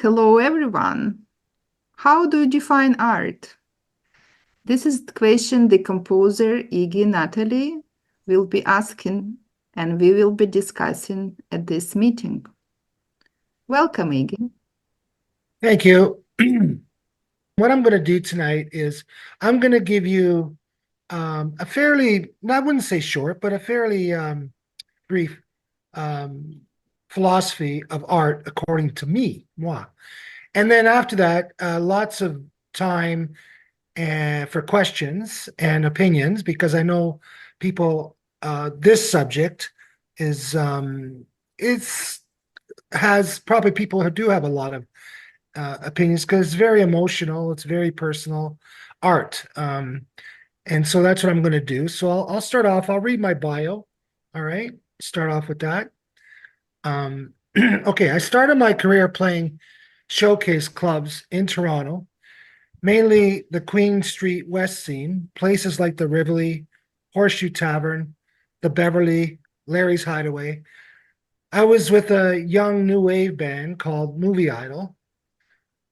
Hello, everyone. How do you define art? This is the question the composer Ignazio Natoli will be asking, and we will be discussing at this meeting. Welcome, Iggy. Thank you. What I'm going to do tonight is I'm going to give you a fairly, I wouldn't say short, but a fairly brief um, philosophy of art according to me, moi. And then after that, lots of time for questions and opinions because I know people. This subject is it's has probably people who do have a lot of opinions because it's very emotional. It's very personal art. And so that's what I'm going to do. So I'll start off. I'll read my bio. All right. Start off with that. Okay. I started my career playing showcase clubs in Toronto, mainly the Queen Street West scene, places like the Rivoli, Horseshoe Tavern, the Beverly, Larry's Hideaway. I was with a young new wave band called Movie Idol.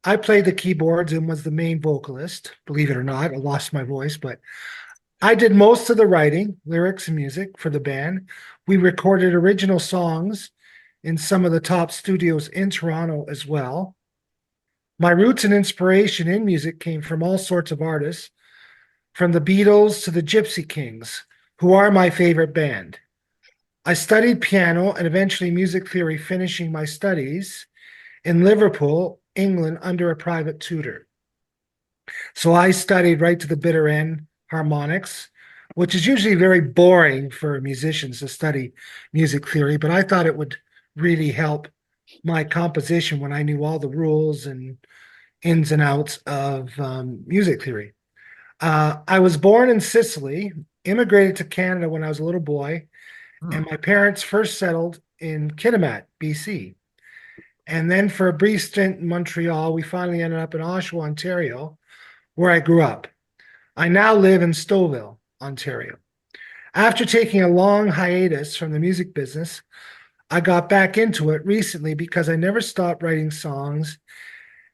I played the keyboards and was the main vocalist. Believe it or not, I lost my voice, but I did most of the writing, lyrics, and music for the band. We recorded original songs in some of the top studios in Toronto as well. My roots and inspiration in music came from all sorts of artists, from the Beatles to the Gypsy Kings, who are my favorite band. I studied piano and eventually music theory, finishing my studies in Liverpool, England, under a private tutor. So I studied right to the bitter end harmonics, which is usually very boring for musicians to study music theory, but I thought it would really help my composition when I knew all the rules and ins and outs of music theory. I was born in Sicily, immigrated to Canada when I was a little boy, and Hmm. my parents first settled in Kitimat, BC. And then for a brief stint in Montreal, we finally ended up in Oshawa, Ontario, where I grew up. I now live in Stouffville, Ontario. After taking a long hiatus from the music business, I got back into it recently because I never stopped writing songs.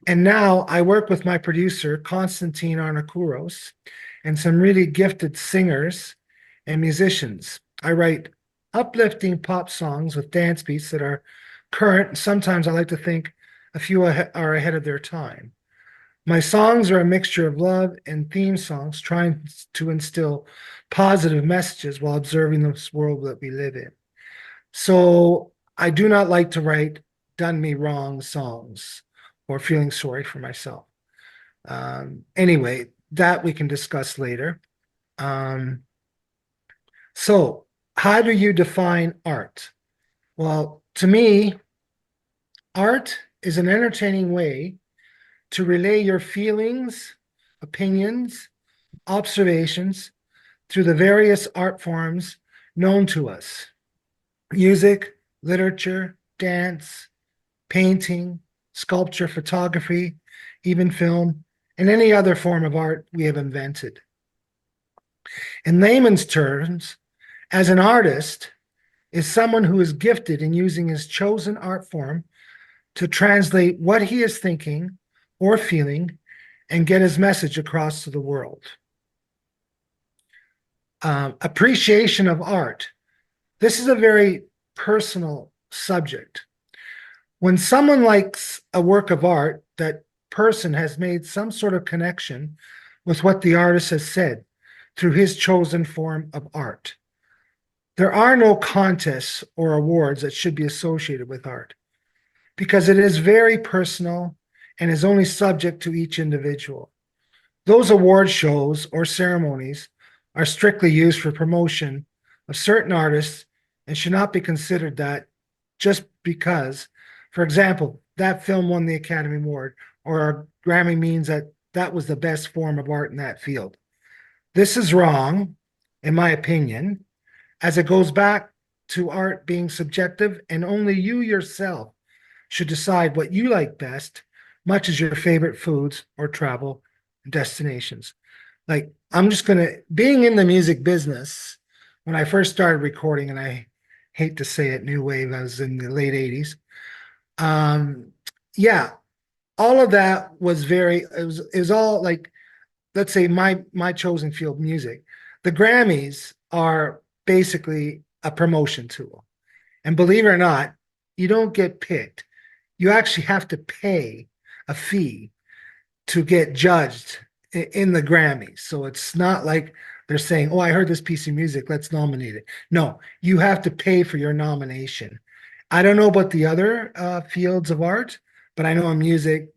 And now I work with my producer, Konstantin Arnakouros, and some really gifted singers and musicians. I write uplifting pop songs with dance beats that are current. Sometimes I like to think a few are ahead of their time. My songs are a mixture of love and theme songs, trying to instill positive messages while observing this world that we live in. So I do not like to write done me wrong songs or feeling sorry for myself. Anyway, that we can discuss later. Um, so, how do you define art? Well, to me, art is an entertaining way to relay your feelings, opinions, observations through the various art forms known to us: music, literature, dance, painting, sculpture, photography, even film, and any other form of art we have invented. In layman's terms, as an artist is someone who is gifted in using his chosen art form to translate what he is thinking or feeling and get his message across to the world. Appreciation of art. This is a very personal subject. When someone likes a work of art, that person has made some sort of connection with what the artist has said through his chosen form of art. There are no contests or awards that should be associated with art because it is very personal and is only subject to each individual. Those award shows or ceremonies are strictly used for promotion of certain artists and should not be considered that just because, for example, that film won the Academy Award or a Grammy means that that was the best form of art in that field. This is wrong, in my opinion, as it goes back to art being subjective and only you yourself should decide what you like best, much as your favorite foods or travel destinations. Like, I'm just going to, being in the music business, when I first started recording, and I hate to say it, new wave, I was in the late 80s. Um, yeah, all of that was very, it was all like, let's say my chosen field, music. The Grammys are basically a promotion tool. And believe it or not, you don't get picked. You actually have to pay a fee to get judged in the Grammys. So it's not like they're saying, "Oh, I heard this piece of music, let's nominate it." No, you have to pay for your nomination. I don't know about the other fields of art, but I know in music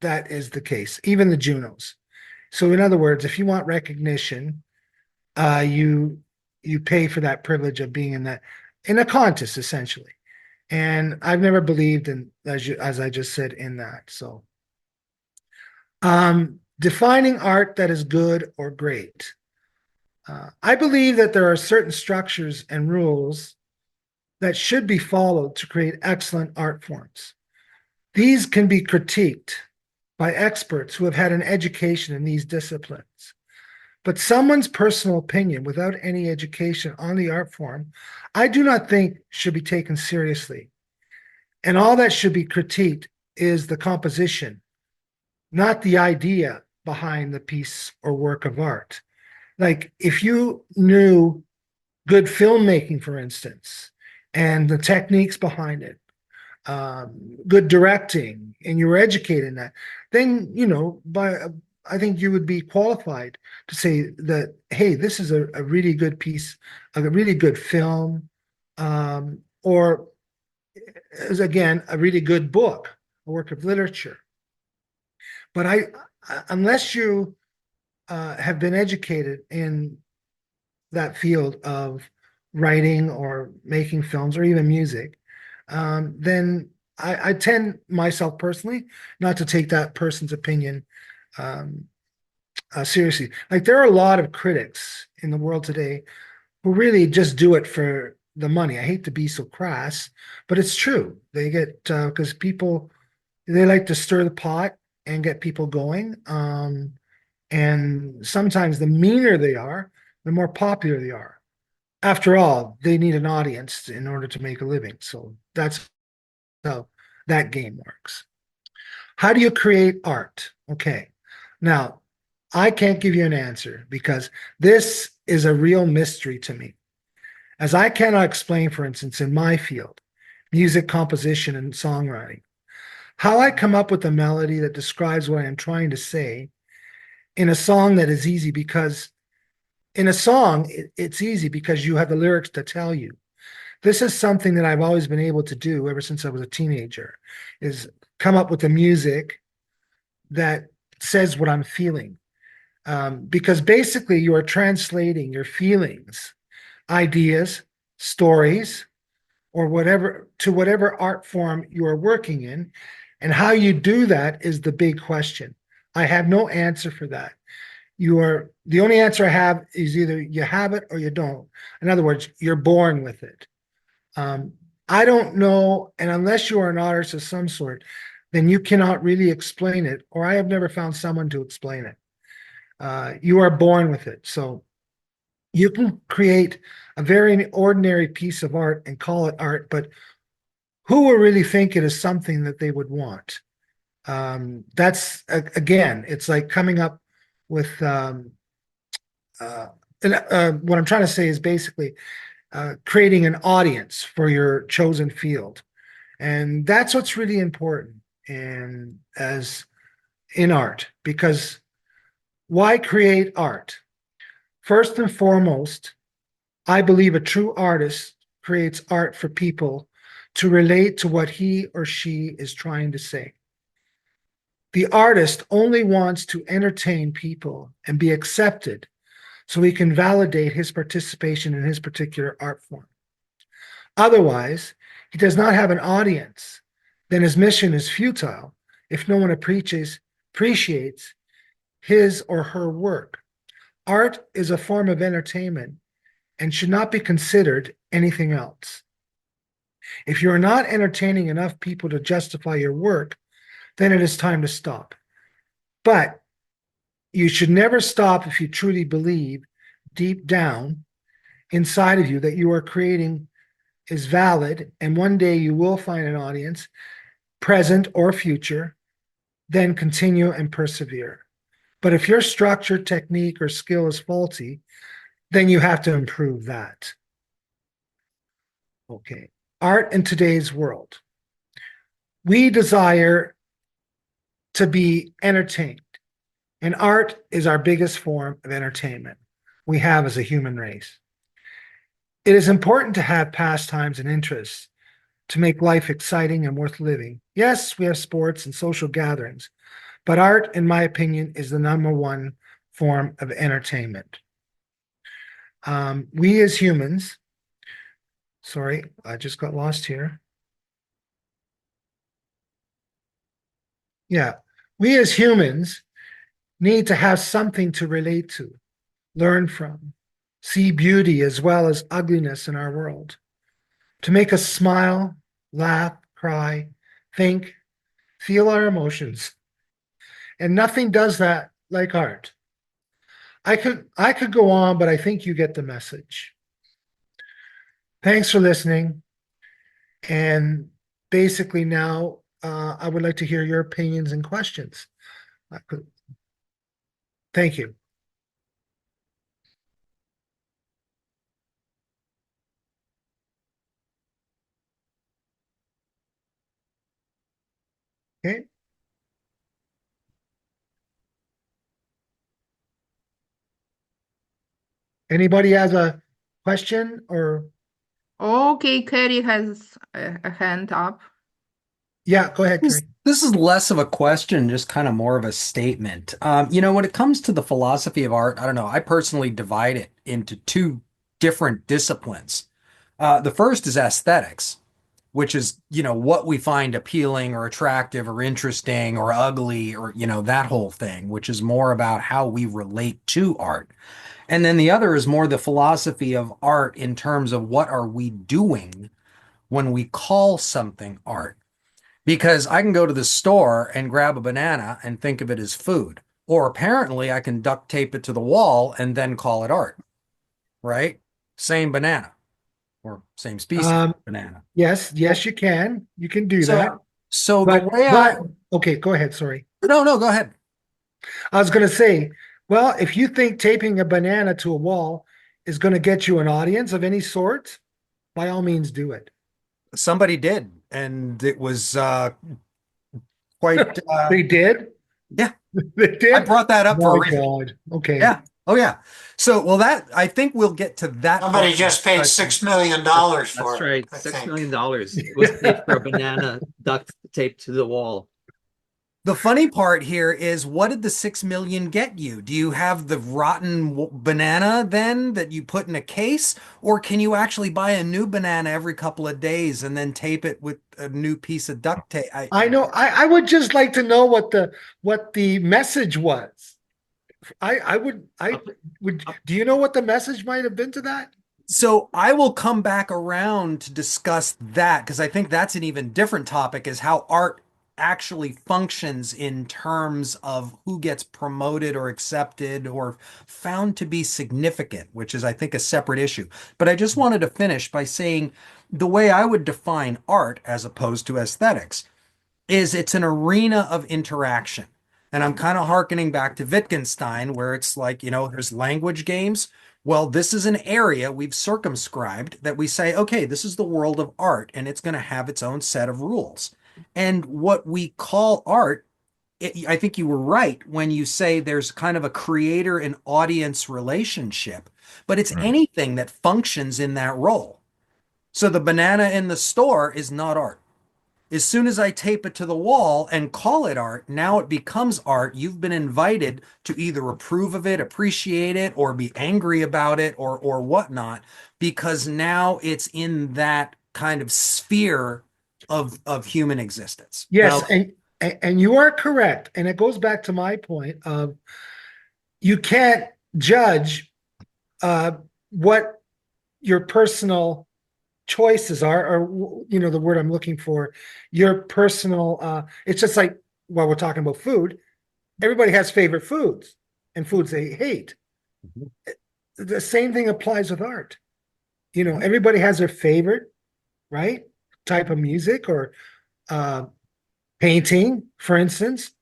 that is the case. Even the Junos. So in other words, if you want recognition, you pay for that privilege of being in a contest essentially. And I've never believed in, as I just said, in that. So defining art that is good or great. I believe that there are certain structures and rules that should be followed to create excellent art forms. These can be critiqued by experts who have had an education in these disciplines. But someone's personal opinion without any education on the art form, I do not think should be taken seriously. And all that should be critiqued is the composition, not the idea behind the piece or work of art. Like if you knew good filmmaking, for instance, and the techniques behind it, good directing, and you were educated in that, then by I think you would be qualified to say that, hey, this is a really good piece, a really good film, or is again a really good book, a work of literature. But unless you have been educated in that field of writing or making films or even music, then I tend myself personally not to take that person's opinion um, seriously. Like there are a lot of critics in the world today who really just do it for the money. I hate to be so crass, but it's true. They get because people they like to stir the pot and get people going. And sometimes the meaner they are, the more popular they are. After all, they need an audience in order to make a living. So that's how that game works. How do you create art? Okay. Now, I can't give you an answer because this is a real mystery to me. As I cannot explain, for instance, in my field, music composition and songwriting, how I come up with a melody that describes what I am trying to say in a song that is easy because in a song, it's easy because you have the lyrics to tell you. This is something that I've always been able to do ever since I was a teenager, is come up with the music that says what I'm feeling. Because basically you are translating your feelings, ideas, stories, or whatever to whatever art form you are working in. And how you do that is the big question. I have no answer for that. The only answer I have is either you have it or you don't. In other words, you're born with it. Um, I don't know, and unless you are an artist of some sort, then you cannot really explain it, or I have never found someone to explain it. You are born with it. So you can create a very ordinary piece of art and call it art, but who will really think it is something that they would want? That's again, it's like coming up with uh, what I'm trying to say is basically creating an audience for your chosen field. And that's what's really important in art, because why create art? First and foremost, I believe a true artist creates art for people to relate to what he or she is trying to say. The artist only wants to entertain people and be accepted so he can validate his participation in his particular art form. Otherwise, he does not have an audience, then his mission is futile if no one appreciates his or her work. Art is a form of entertainment and should not be considered anything else. If you are not entertaining enough people to justify your work, then it is time to stop. But you should never stop if you truly believe deep down inside of you that you are creating is valid, and one day you will find an audience, present or future, then continue and persevere. But if your structure, technique, or skill is faulty, then you have to improve that. Okay. Art in today's world. We desire to be entertained, and art is our biggest form of entertainment we have as a human race. It is important to have pastimes and interests to make life exciting and worth living. Yes, we have sports and social gatherings, but art, in my opinion, is the number one form of entertainment. We as humans, sorry, I just got lost here. Yeah, we as humans need to have something to relate to, learn from, see beauty as well as ugliness in our world, to make us smile, laugh, cry, think, feel our emotions. And nothing does that like art. I could go on, but I think you get the message. Thanks for listening. And basically now I would like to hear your opinions and questions. Thank you. Okay. Anybody has a question or Okay, Carrie has a hand up. yeah, go ahead, This, Kerry. this is less of a question, just kind of more of a statement. When it comes to the philosophy of art, I don't know. I personally divide it into two different disciplines. The first is aesthetics, which is, what we find appealing or attractive or interesting or ugly or, that whole thing, which is more about how we relate to art. And then the other is more the philosophy of art in terms of what are we doing when we call something art. Because I can go to the store and grab a banana and think of it as food. Or apparently I can duct tape it to the wall and then call it art, right? Same banana or same species Um, of banana. yes, you can. You can do that. So, so the But way but okay, go ahead. Sorry. no, go ahead. I was going to say, well, if you think taping a banana to a wall is going to get you an audience of any sort, by all means do it. Somebody did, and it was quite, They did? yeah, They I did? brought that up for My a reason. God. Okay. Yeah. Oh, yeah. So, well, I think we'll get to that part Somebody of the just paid discussion. $6 million That's for it, right. I $6 think. million dollars. It was paid for a banana duct taped to the wall. The funny part here is, what did the 6 million get you? Do you have the rotten banana then that you put in a case, or can you actually buy a new banana every couple of days and then tape it with a new piece of duct tape? I know. I would just like to know what the message was. I Up, would up. do you know what the message might have been to that? So I will come back around to discuss that because I think that's an even different topic is how art actually functions in terms of who gets promoted or accepted or found to be significant, which is, I think, a separate issue. But I just wanted to finish by saying the way I would define art as opposed to aesthetics is it's an arena of interaction. And I'm kind of hearkening back to Wittgenstein, where it's like, there's language games. Well, this is an area we've circumscribed that we say, okay, this is the world of art, and it's going to have its own set of rules. And what we call art, I think you were right when you say there's kind of a creator and audience relationship, but it's Right. anything that functions in that role. So the banana in the store is not art. As soon as I tape it to the wall and call it art, now it becomes art. You've been invited to either approve of it, appreciate it, or be angry about it, or whatnot, because now it's in that kind of sphere of human existence. Yes, Now, and you are correct. And it goes back to my point of you can't judge what your personal choices are, or the word I'm looking for, your personal. It's just like while we're talking about food, everybody has favorite foods and foods they hate. The same thing applies with art. Everybody has their favorite, right, type of music or painting, for instance.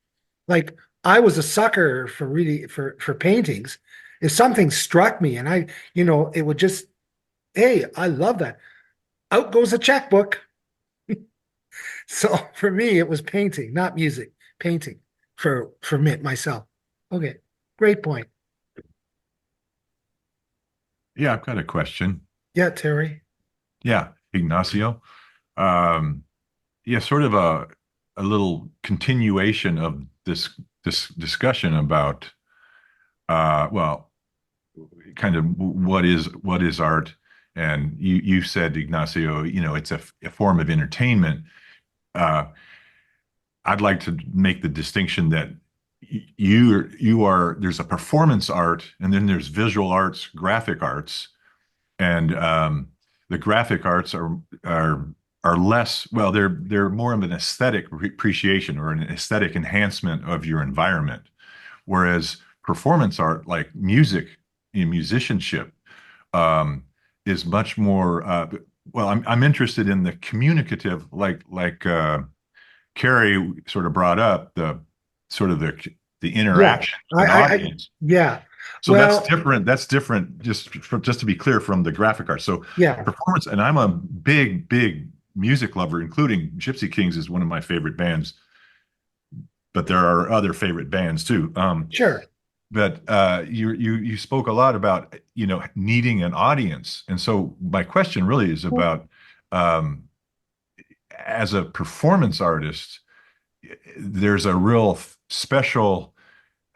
Like I was a sucker for really for paintings. If something struck me and it would just, hey, I love that. Out goes a checkbook. So for me, it was painting, not music, painting for me myself. Okay, great point. Yeah, I've got a question. Yeah, Terry. Yeah, Ignacio. Um, yeah, sort of a little continuation of this discussion about well, kind of what is art, and you said, Ignacio, it's a form of entertainment. Uh, I'd like to make the distinction that you are there's a performance art, and then there's visual arts, graphic arts, and the graphic arts are less, well, they're more of an aesthetic appreciation or an aesthetic enhancement of your environment, whereas performance art, like music, musicianship, um, is much more. Well, I'm interested in the communicative, like Carrie sort of brought up the sort of the Yeah, interaction with an I audience. yeah. So that's Well, different. That's different. Just to be clear from the graphic art. So yeah, performance, and I'm a big music lover, including Gypsy Kings is one of my favorite bands, but there are other favorite bands too. sure. But you spoke a lot about needing an audience, and so my question really is about um, as a performance artist, there's a real special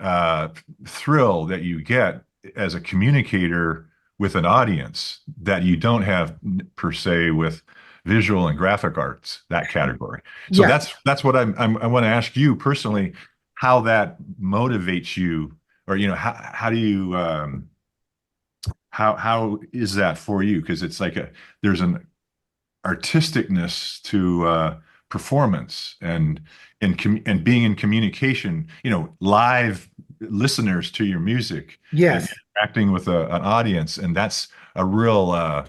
uh, thrill that you get as a communicator with an audience that you don't have per se with visual and graphic arts, that category. So Yeah. that's what I want to ask you personally, how that motivates you, or how do you how is that for you? Because it's like there's an artisticness to performance, and being in communication, live listeners to your music, and Yes. interacting with an audience, and that's a real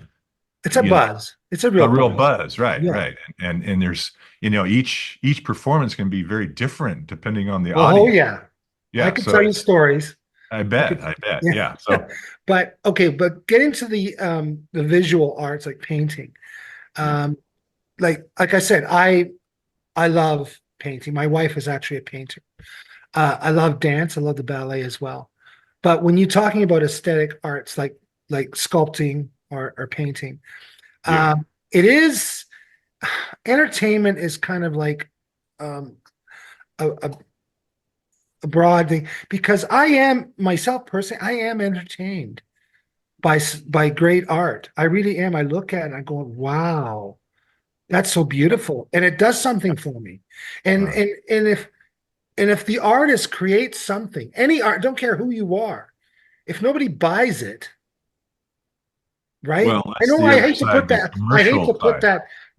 It's a you know buzz. It's a real a real buzz. buzz, right, Yeah. right. And there's each performance can be very different depending on the Oh audience. yeah. I Yeah, could so tell you stories. I I bet, could, I bet, yeah. yeah. So But okay, but getting to the visual arts like painting. yeah, Um like I said, I love painting. My wife is actually a painter. I love dance. I love the ballet as well. But when you're talking about aesthetic arts like sculpting or painting, yeah. it is entertainment is kind of like um, a broad thing because I am myself personally, I am entertained by great art. I really am. I look at it and I go, wow, that's so beautiful, and it does something for me. And Right. if the artist creates something, any art, don't care who you are, if nobody buys it, right? Well, I that's know the I other hate to side, put the that, I hate to commercial put side.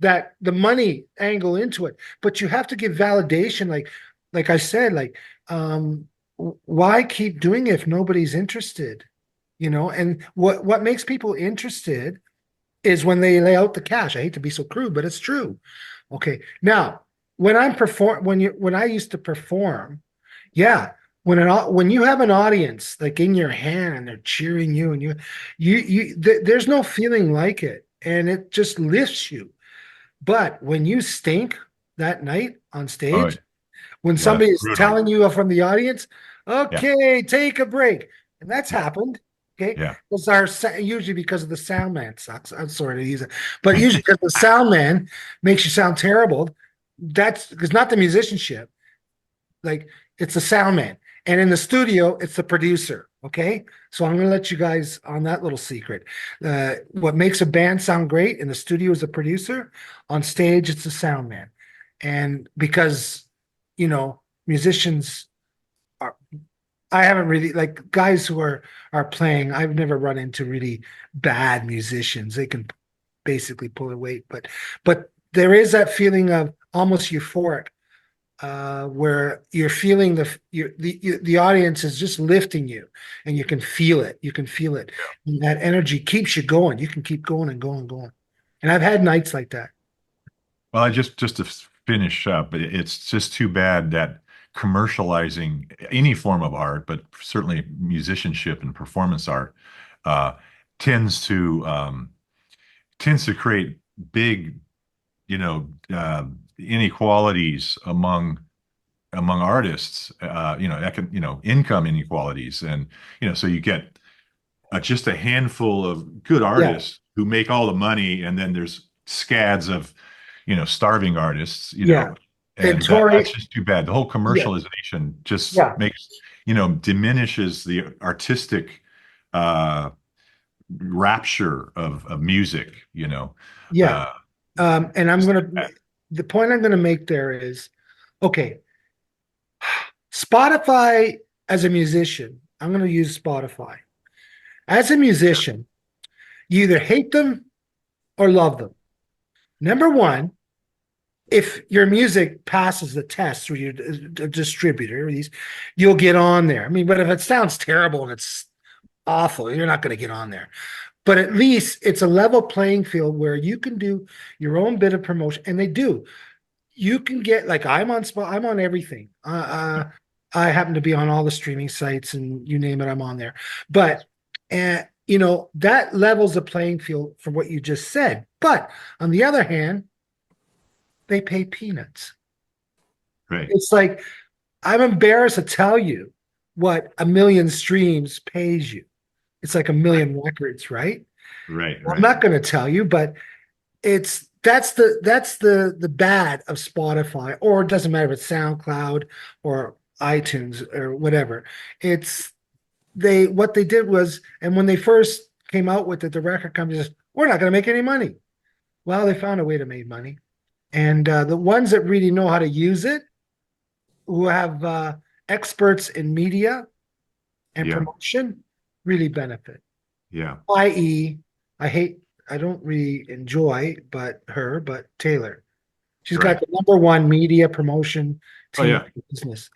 that the money angle into it, but you have to give validation, like I said, like why keep doing it if nobody's interested? And what makes people interested is when they lay out the cash. I hate to be so crude, but it's true. Okay. Now, when I used to perform, yeah, when you have an audience like in your hand and they're cheering you and there's no feeling like it, and it just lifts you. But when you stink that night on Oh, stage, when yeah, somebody that's is brutal. telling you from the audience, Yeah, okay, take a break. And that's yeah, happened. Okay. yeah. Usually because of the sound man sucks. I'm sorry to use it, but usually because the sound man makes you sound terrible. That's because not the musicianship, like it's the sound man. And in the studio, it's the producer. Okay. So I'm going to let you guys on that little secret. What makes a band sound great in the studio is the producer. On stage, it's the sound man. And because, musicians are, I haven't really, like guys who are playing, I've never run into really bad musicians. They can basically pull their weight, but there is that feeling of almost euphoric, where you're feeling the audience is just lifting you, and you can feel it. You can feel it. And that energy keeps you going. You can keep going and going and going. And I've had nights like that. Well, I just to finish up, it's just too bad that commercializing any form of art, but certainly musicianship and performance art, uh, tends to tends to create big, you know, inequalities among artists, income inequalities, and so you get just a handful of good Yeah. artists who make all the money, and then there's scads of starving artists, Yeah. And and Tori, that's just too bad. The whole yeah, commercialization just yeah, makes diminishes the artistic uh rapture of music, yeah. uh And just the point I'm gonna make there is, okay, Spotify as a musician, I'm gonna use Spotify. As a musician, you either hate them or love them. Number one, if your music passes the test through your distributor, you'll get on there. I mean, but if it sounds terrible and it's awful, you're not going to get on there. But at least it's a level playing field where you can do your own bit of promotion, and they do. You can get, like, I'm on everything. I happen to be on all the streaming sites, and you name it, I'm on there. But that levels the playing field for what you just said. But on the other hand, they pay peanuts. right, It's like, I'm embarrassed to tell you what a million streams pays you. It's like a million records, right? right, I'm not going to tell you, but that's the bad of Spotify, or it doesn't matter if it's SoundCloud or iTunes or whatever. It's what they did was, and when they first came out with it, the record company says, we're not going to make any money. Well, they found a way to make money. And the ones that really know how to use it, who have experts in media and yeah, promotion, really benefit. yeah, I.e., I don't really enjoy but Taylor. She's got right. the number one media promotion Oh team yeah.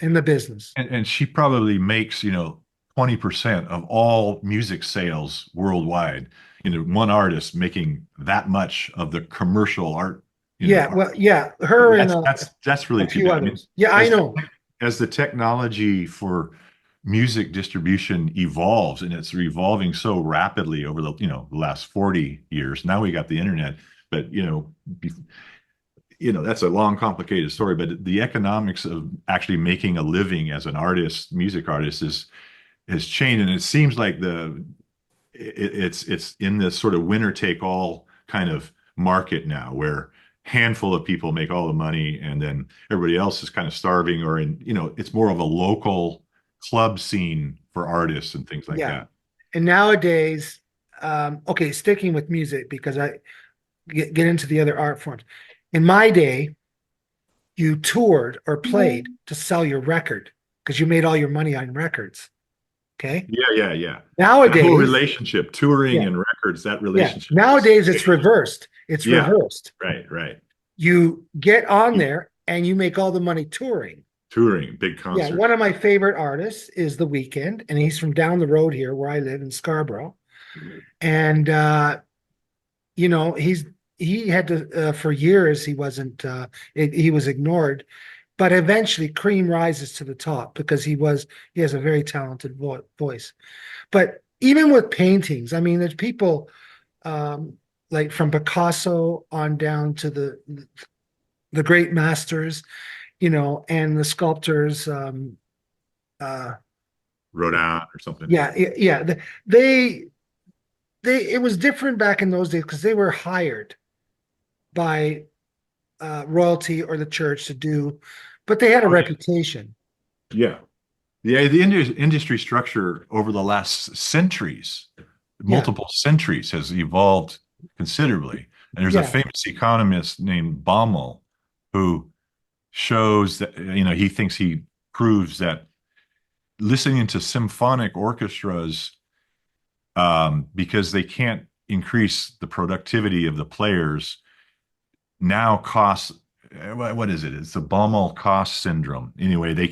in the business. And she probably makes, 20% of all music sales worldwide. One artist making that much of the commercial art, Yeah, art. well, yeah, her and That's a really too few bad. I mean, others. Yeah, I as know. as the technology for music distribution evolves, and it's evolving so rapidly over the last 40 years. Now we got the internet, but that's a long, complicated story, but the economics of actually making a living as an artist, music artist, has changed, and it seems like it's in this sort of winner take all kind of market now, where handful of people make all the money, and then everybody else is kind of starving, or it's more of a local club scene for artists and things like Yeah. that. And nowadays, okay, sticking with music because I get into the other art forms. In my day, you toured or played to sell your record because you made all your money on records. Okay. Yeah. That whole Nowadays, relationship, touring yeah, and records, that yeah. relationship Nowadays is it's reversed. It's yeah, reversed. right. You get on there and you make all the money touring. Touring, big Yeah, concerts. one of my favorite artists is The Weeknd, and he's from down the road here where I live in Scarborough. And he had to for years he wasn't he was ignored, but eventually cream rises to the top because he has a very talented voice. But even with paintings, I mean, there's people like from Picasso on down to the great masters, and the sculptors. Rodin or something. Yeah. They it was different back in those days because they were hired by royalty or the church to do, but they had a Oh, yeah. reputation. Yeah. The industry structure over the last centuries, Yeah, multiple centuries, has evolved considerably. And there's a yeah, famous economist named Baumol who shows that, he proves that listening to symphonic orchestras, because they can't increase the productivity of the players, now costs, what is it? It's the Baumol cost syndrome. Anyway, they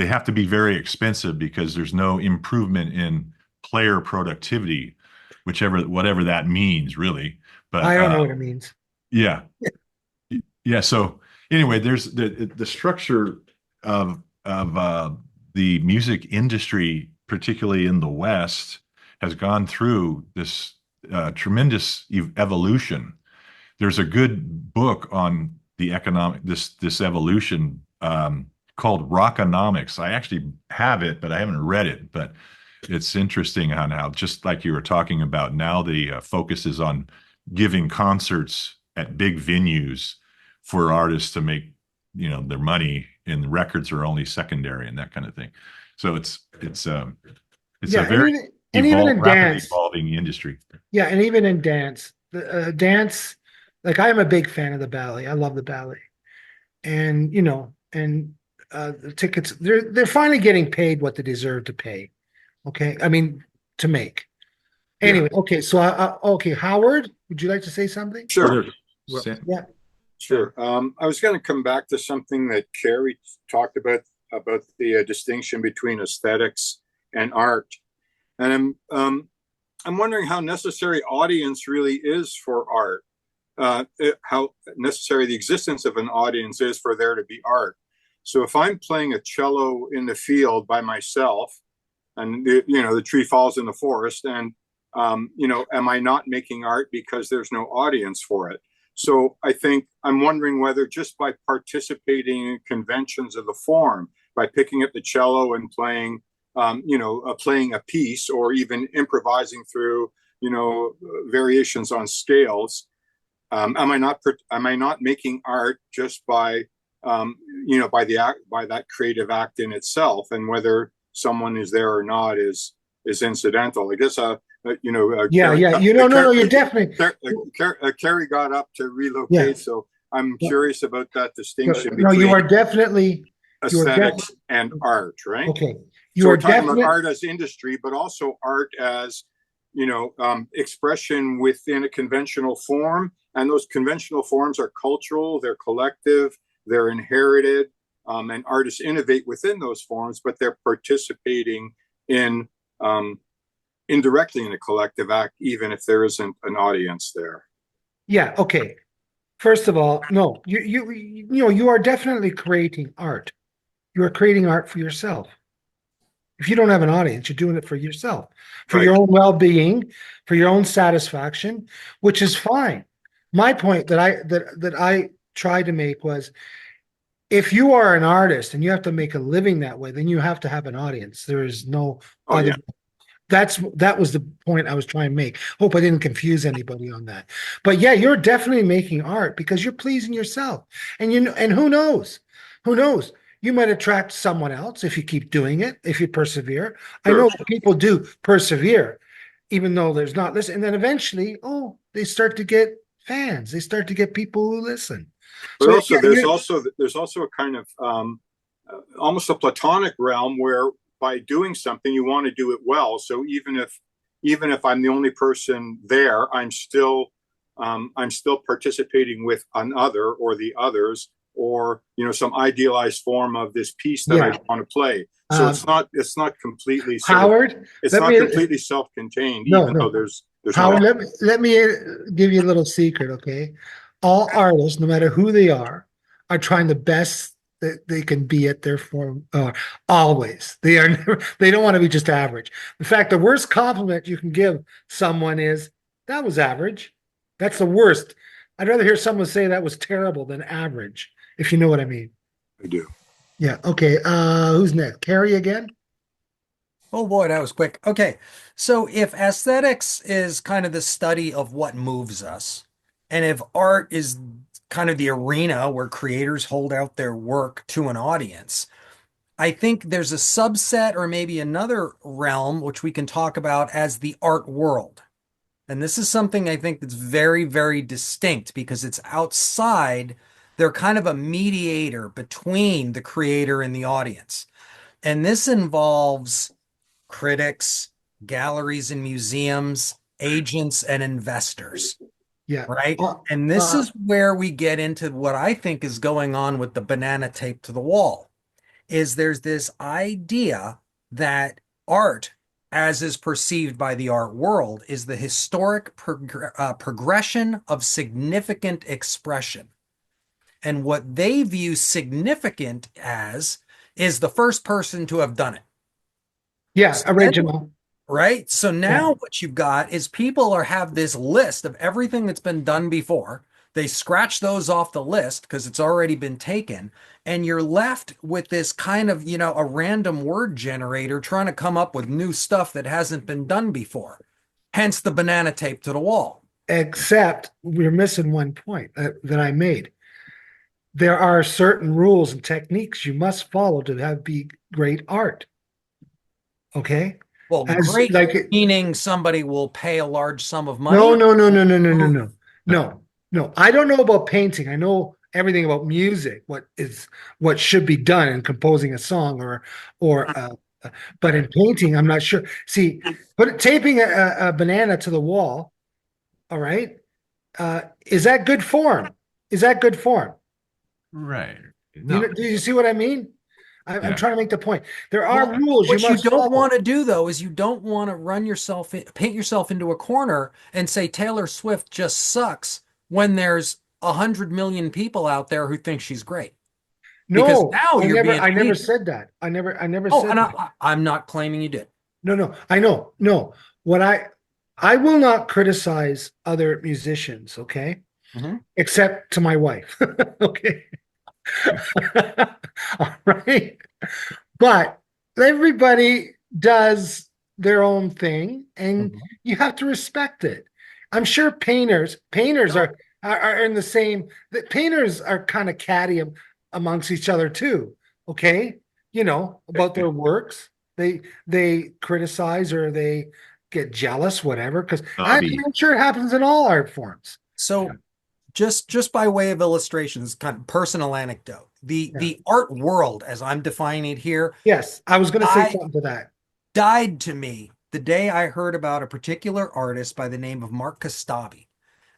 have to be very expensive because there's no improvement in player productivity, whatever that means, really. But I don't know what it means. yeah, yeah. So anyway, there's the structure of the music industry, particularly in the West, has gone through this tremendous evolution. There's a good book on the economic this evolution called Rockonomics. I actually have it, but I haven't read it. But it's interesting on how, just like you were talking about, now the focus is on giving concerts at big venues for artists to make, their money, and the records are only secondary and that kind of thing. So it's a Yeah, very and even in rapidly dance, evolving industry. yeah, and even in dance, the dance, like I am a big fan of the ballet. I love the ballet, and the tickets they're finally getting paid what they deserve to pay. Okay, I mean to make. Anyway, okay, so okay, Howard, would you like to say something? Sure. Yeah, Sure. I was going to come back to something that Carrie talked about the distinction between aesthetics and art, and I'm wondering how necessary audience really is for art. How necessary the existence of an audience is for there to be art. So if I'm playing a cello in the field by myself, and the tree falls in the forest, and am I not making art because there's no audience for it? So I think I'm wondering whether just by participating in conventions of the form, by picking up the cello and playing, playing a piece, or even improvising through, variations on scales, am I not making art just by, by that creative act in itself, and whether someone is there or not is incidental. I guess yeah, yeah. No, you're definitely. Carrie got up to relocate, Yeah. so I'm curious about that distinction No, you between are definitely aesthetics and art, right? okay. So we're talking about art as industry, but also art as expression within a conventional form, and those conventional forms are cultural, they're collective, they're inherited, and artists innovate within those forms, but they're participating in indirectly in a collective act, even if there isn't an audience there. Yeah. Okay. First of all, no, you are definitely creating art. You are creating art for yourself. If you don't have an audience, you're doing it for yourself, for Right. your own well-being, for your own satisfaction, which is fine. My point that I tried to make was, if you are an artist and you have to make a living that way, then you have to have an audience. There is no other. Yeah. That was the point I was trying to make. Hope I didn't confuse anybody on that. But yeah, you're definitely making art because you're pleasing yourself. And who knows? Who knows? You might attract someone else if you keep doing it, if you persevere. I know people do persevere, even though there's not listen. And then eventually, they start to get fans. They start to get people who listen. But So also, yeah, there's also a kind of almost a platonic realm where by doing something you want to do it well. So even if I'm the only person there, I'm still participating with another or the others, or some idealized form of this piece that I want to play. So it's not completely Howard. It's not completely self-contained, even though there's Howard, let me give you a little secret, okay? All artists, no matter who they are trying the best that they can be at their form. Always, they are never, they don't want to be just average. In fact, the worst compliment you can give someone is, "That was average." That's the worst. I'd rather hear someone say that was terrible than average, if you know what I mean. I do. Yeah. Okay. Who's next? Carrie again? Oh boy, that was quick. Okay. So if aesthetics is kind of the study of what moves us, and if art is kind of the arena where creators hold out their work to an audience, I think there's a subset or maybe another realm which we can talk about as the art world. And this is something I think that's very, very distinct because it's outside. They're kind of a mediator between the creator and the audience. And this involves critics, galleries and museums, agents and investors, Yeah. right? And this is where we get into what I think is going on with the banana taped to the wall, is there's this idea that art, as is perceived by the art world, is the historic progression of significant expression. And what they view significant as is the first person to have done it. Yeah, So then- original. right? So now Yeah. what you've got is people have this list of everything that's been done before. They scratch those off the list because it's already been taken. And you're left with this kind of, a random word generator trying to come up with new stuff that hasn't been done before. Hence the banana tape to the wall. Except we're missing one point that I made. There are certain rules and techniques you must follow to be great art. Okay? Well, As great like meaning somebody will pay a large sum of money. No. I don't know about painting. I know everything about music, what should be done in composing a song but in painting, I'm not sure. See, taping a banana to the wall, all right, is that good form? Is that good form? Right. No. Do you see what I mean? I'm Yeah. trying to make the point. There are Well, rules what you must you don't follow. want to do though is you don't want to paint yourself into a corner and say Taylor Swift just sucks when there's 100 million people out there who think she's great. Because No, now you're being I never hated. said that. I never Oh, said and that. I'm not claiming you did. No, I know. No, what I will not criticize other musicians, okay? Mhm. Except to my wife. Okay. All right. But everybody does their own thing and Mhm. you have to respect it. I'm sure painters are in the same, the painters are kind of catty amongst each other too. Okay. About their works. They criticize or they get jealous, whatever, because I'm Hobby. sure it happens in all art forms. So just by way of illustrations, kind of personal anecdote. The Yeah. the art world, as I'm defining it here, Yes, I was going to say something to that. died to me the day I heard about a particular artist by the name of Mark Kostabi.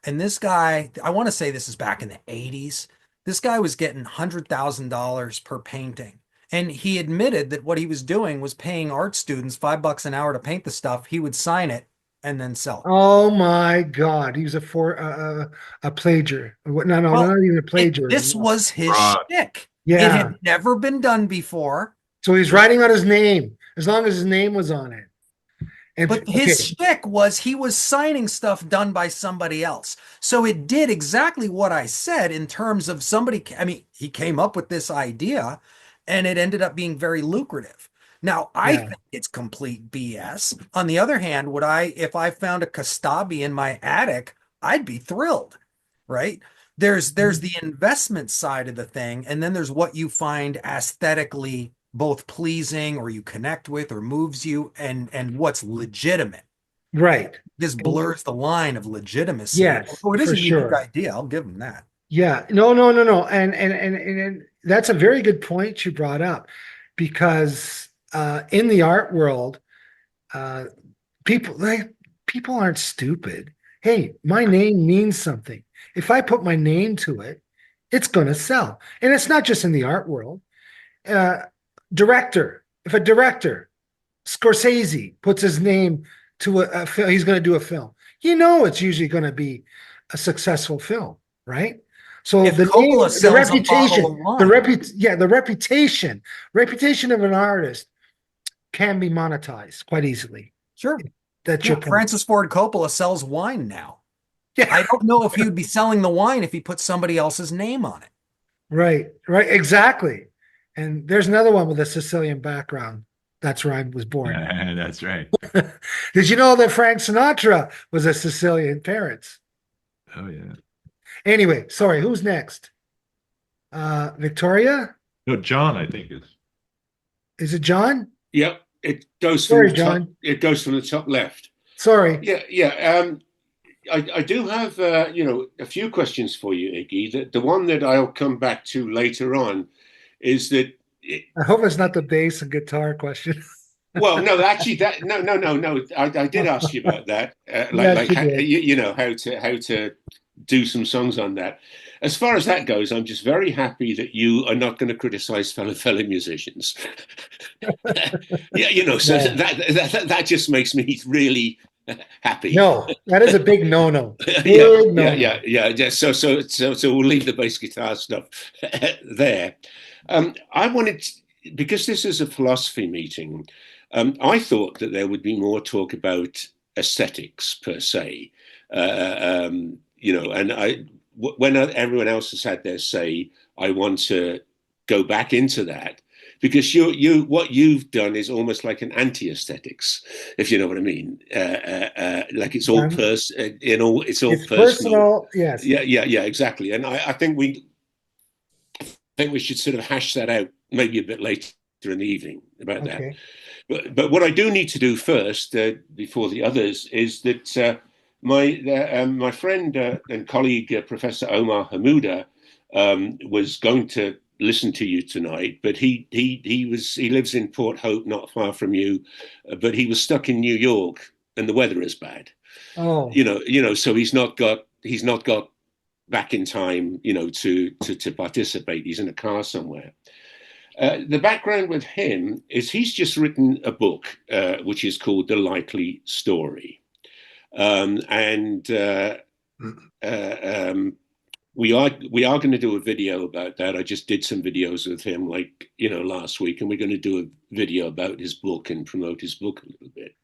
And this guy, I want to say this is back in the 80s. This guy was getting $100,000 per painting. And he admitted that what he was doing was paying art students $5 an hour to paint the stuff. He would sign it and then sell it. Oh my God, he was a plagiar. No, Well, not even a plagiarism. this was his Fraud. shtick. It Yeah. had never been done before. So he's writing on his name as long as his name was on it. And But his shtick was he was signing stuff done by somebody else. So it did exactly what I said in terms of somebody. I mean, he came up with this idea and it ended up being very lucrative. Now, I think it's complete BS. On the other hand, if I found a Kostabi in my attic, I'd be thrilled, right? There's the investment side of the thing, and then there's what you find aesthetically both pleasing or you connect with or moves you and what's legitimate. right. This blurs the line of legitimacy. Yes, Oh, it is for a unique sure. idea. I'll give him that. Yeah. No. And that's a very good point you brought up because in the art world, uh, people aren't stupid. Hey, my name means something. If I put my name to it, it's going to sell. And it's not just in the art world. Director, if a director, Scorsese, puts his name to a film, he's going to do a film. It's usually going to be a successful film, right? So If the Coppola name, the sells a reputation, bottle of wine. the reputation of an artist can be monetized quite easily. Sure. That's Yeah, your point. Francis Ford Coppola sells wine now. Yeah. I don't know if he would be selling the wine if he put somebody else's name on it. Right, exactly. And there's another one with a Sicilian background. That's where I was born. That's right. Did you know that Frank Sinatra was a Sicilian parents? Oh yeah. Anyway, sorry, who's next? Victoria? No, John, I think Is it John? Yep, it goes Sorry, from the top. John. It goes from the top left. Sorry. Yeah. I do have a few questions for you, Iggy. The one that I'll come back to later on is that. I hope it's not the bass and guitar question. Well, no, actually, no. I did ask you about that, how to do some songs on that. As far as that goes, I'm just very happy that you are not going to criticize fellow musicians. So that just makes me really happy. No, that is a big no. Yeah. So we'll leave the bass guitar stuff there. I wanted because this is a philosophy meeting, I thought that there would be more talk about aesthetics per se. And when everyone else has had their say, I want to go back into that, because what you've done is almost like an anti-aesthetics, if you know what I mean. Like it's all it's all It's personal. personal, yes. Yeah, exactly. And I think we should sort of hash that out maybe a bit later in the evening about that. But what I do need to do first, before the others, is that my friend and colleague, Professor Omar Hamouda, was going to listen to you tonight, but he lives in Port Hope, not far from you, but he was stuck in New York, and the weather is bad. Oh, So he's not got back in time, to participate. He's in a car somewhere. The background with him is he's just written a book, which is called The Likely Story. We are going to do a video about that. I just did some videos with him, last week, and we're going to do a video about his book and promote his book a little bit.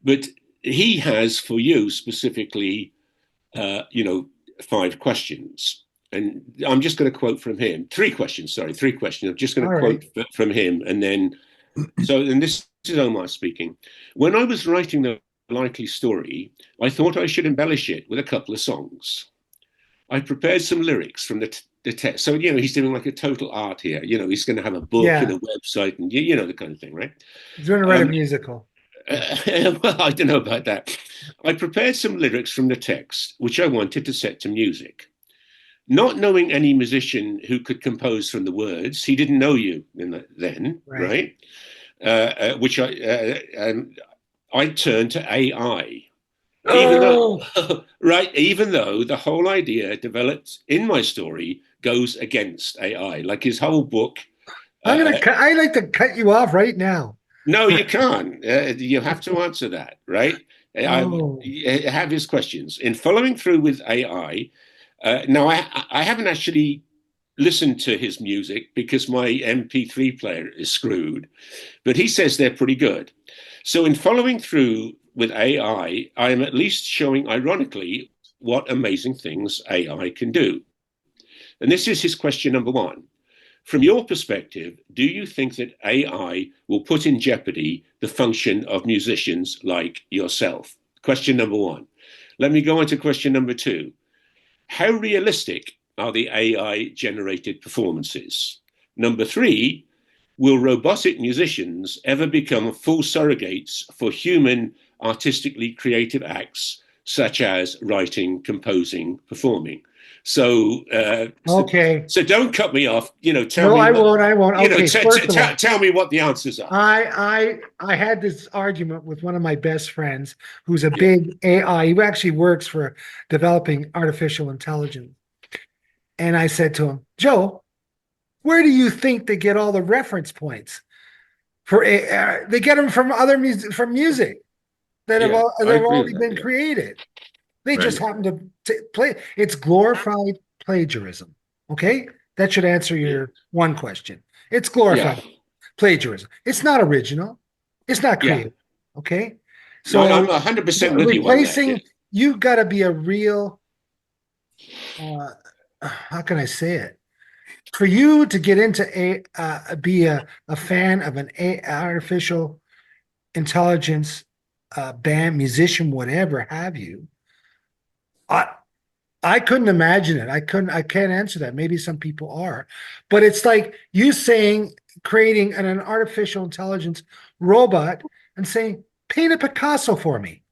But he has for you specifically, 5 questions. And I'm just going to quote from him. 3 questions. I'm just going to quote from him. And then, and this is Omar speaking. When I was writing The Likely Story, I thought I should embellish it with a couple of songs. I prepared some lyrics from the text. So, he's doing like a total art here. He's going to have a book and a website and, the kind of thing, right? He's going to write a musical. Well, I don't know about that. I prepared some lyrics from the text, which I wanted to set to music. Not knowing any musician who could compose from the words, he didn't know you then, right? Which I turned to AI. Even though the whole idea developed in my story goes against AI, like his whole book. I'd like to cut you off right now. No, you can't. You have to answer that, right? I have his questions. In following through with AI, now I haven't actually listened to his music because my MP3 player is screwed, but he says they're pretty good. So in following through with AI, I am at least showing, ironically, what amazing things AI can do. And this is his question number 1. From your perspective, do you think that AI will put in jeopardy the function of musicians like yourself? Question number 1. Let me go on to question number 2. How realistic are the AI-generated performances? Number 3, will robotic musicians ever become full surrogates for human artistically creative acts, such as writing, composing, performing? So, so don't cut me off. Tell me. I won't. Okay, tell me what the answers are. I had this argument with one of my best friends, who's a big AI. He actually works for developing artificial intelligence. And I said to him, Joe, where do you think they get all the reference points for AI? They get them from from music that have already been created. They just happen to play. It's glorified plagiarism. Okay, that should answer your one question. It's glorified plagiarism. It's not original. It's not creative. Okay, so I'm 100% with you on that. You've got to be a real. How can I say it? For you to get into be a fan of an artificial intelligence band, musician, whatever have you. I couldn't imagine it. I can't answer that. Maybe some people are, but it's like you saying creating an artificial intelligence robot and saying, paint a Picasso for me.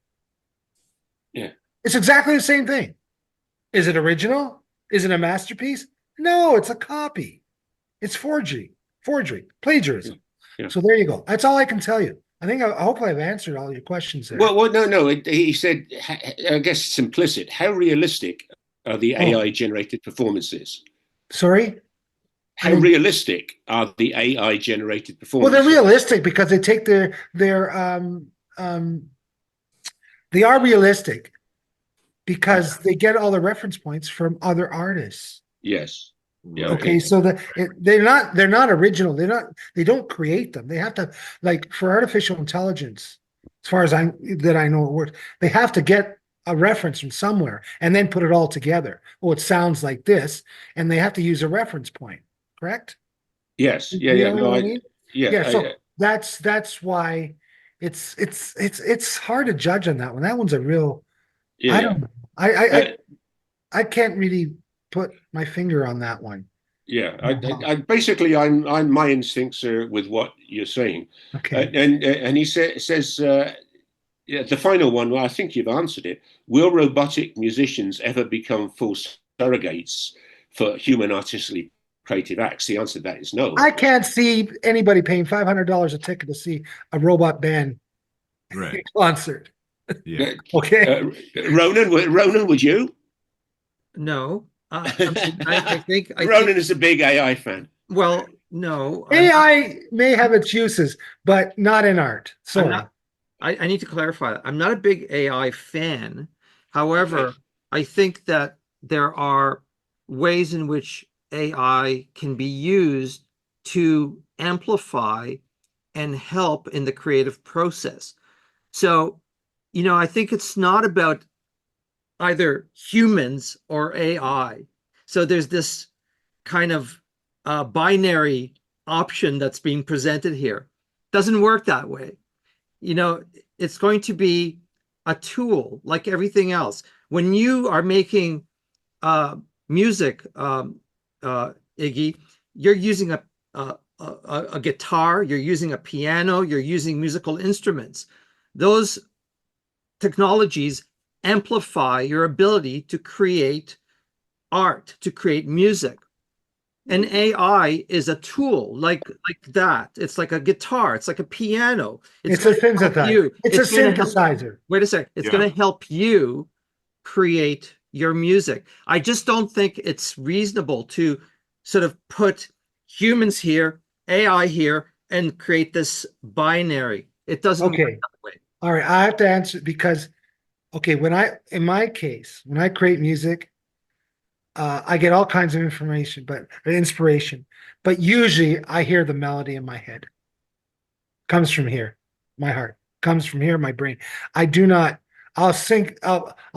Yeah. It's exactly the same thing. Is it original? Is it a masterpiece? No, it's a copy. It's forgery, plagiarism. Yeah. So there you go. That's all I can tell you. I think hopefully I've answered all your questions there. Well, no. He said, I guess it's implicit. How realistic are the AI-generated performances? Sorry? How realistic are the AI-generated performances? Well, they're realistic because they take they are realistic because they get all the reference points from other artists. Yes. Yeah, Okay, so they're not original. They don't create them. They have to, like, for artificial intelligence, as far as I know it works, they have to get a reference from somewhere and then put it all together. Oh, it sounds like this, and they have to use a reference point, correct? yes, yeah, You yeah. know No, what I I mean? yeah, Yeah, so that's why it's hard to judge on that one. That one's a real, yeah, I yeah. don't know. I I Uh, I, I can't really put my finger on that one. Yeah, Uh-huh. basically, my instincts are with what you're saying, Okay. and he says, yeah, the final one. Well, I think you've answered it. Will robotic musicians ever become full surrogates for human artistically creative acts? The answer to that is no, I of course. can't see anybody paying $500 a ticket to see a robot band Right. concert. Yeah. Okay. Ronan, would you? No, I think Ronan is a big AI fan. well, no, AI may have its uses, but not in art. I'm Sorry. not. I need to clarify that. I'm not a big AI fan. Okay. However, I think that there are ways in which AI can be used to amplify and help in the creative process. So, I think it's not about either humans or AI. So there's this kind of binary option that's being presented here. Doesn't work that way. You know, it's going to be a tool like everything else. When you are making music, Iggy, you're using a guitar, you're using a piano, you're using musical instruments. Those technologies amplify your ability to create art, to create music. And AI is a tool like that. It's like a guitar. It's like a piano. It's It's a going to help synthesizer. you. It's a It's going to help. synthesizer. Wait a sec. It's Yeah. going to help you create your music. I just don't think it's reasonable to sort of put humans here, AI here, and create this binary. It doesn't work Okay. that way. All right. I have to answer because, okay, in my case, when I create music, I get all kinds of inspiration, but usually I hear the melody in my head. Comes from here, my heart comes from here, my brain. I do not. I'll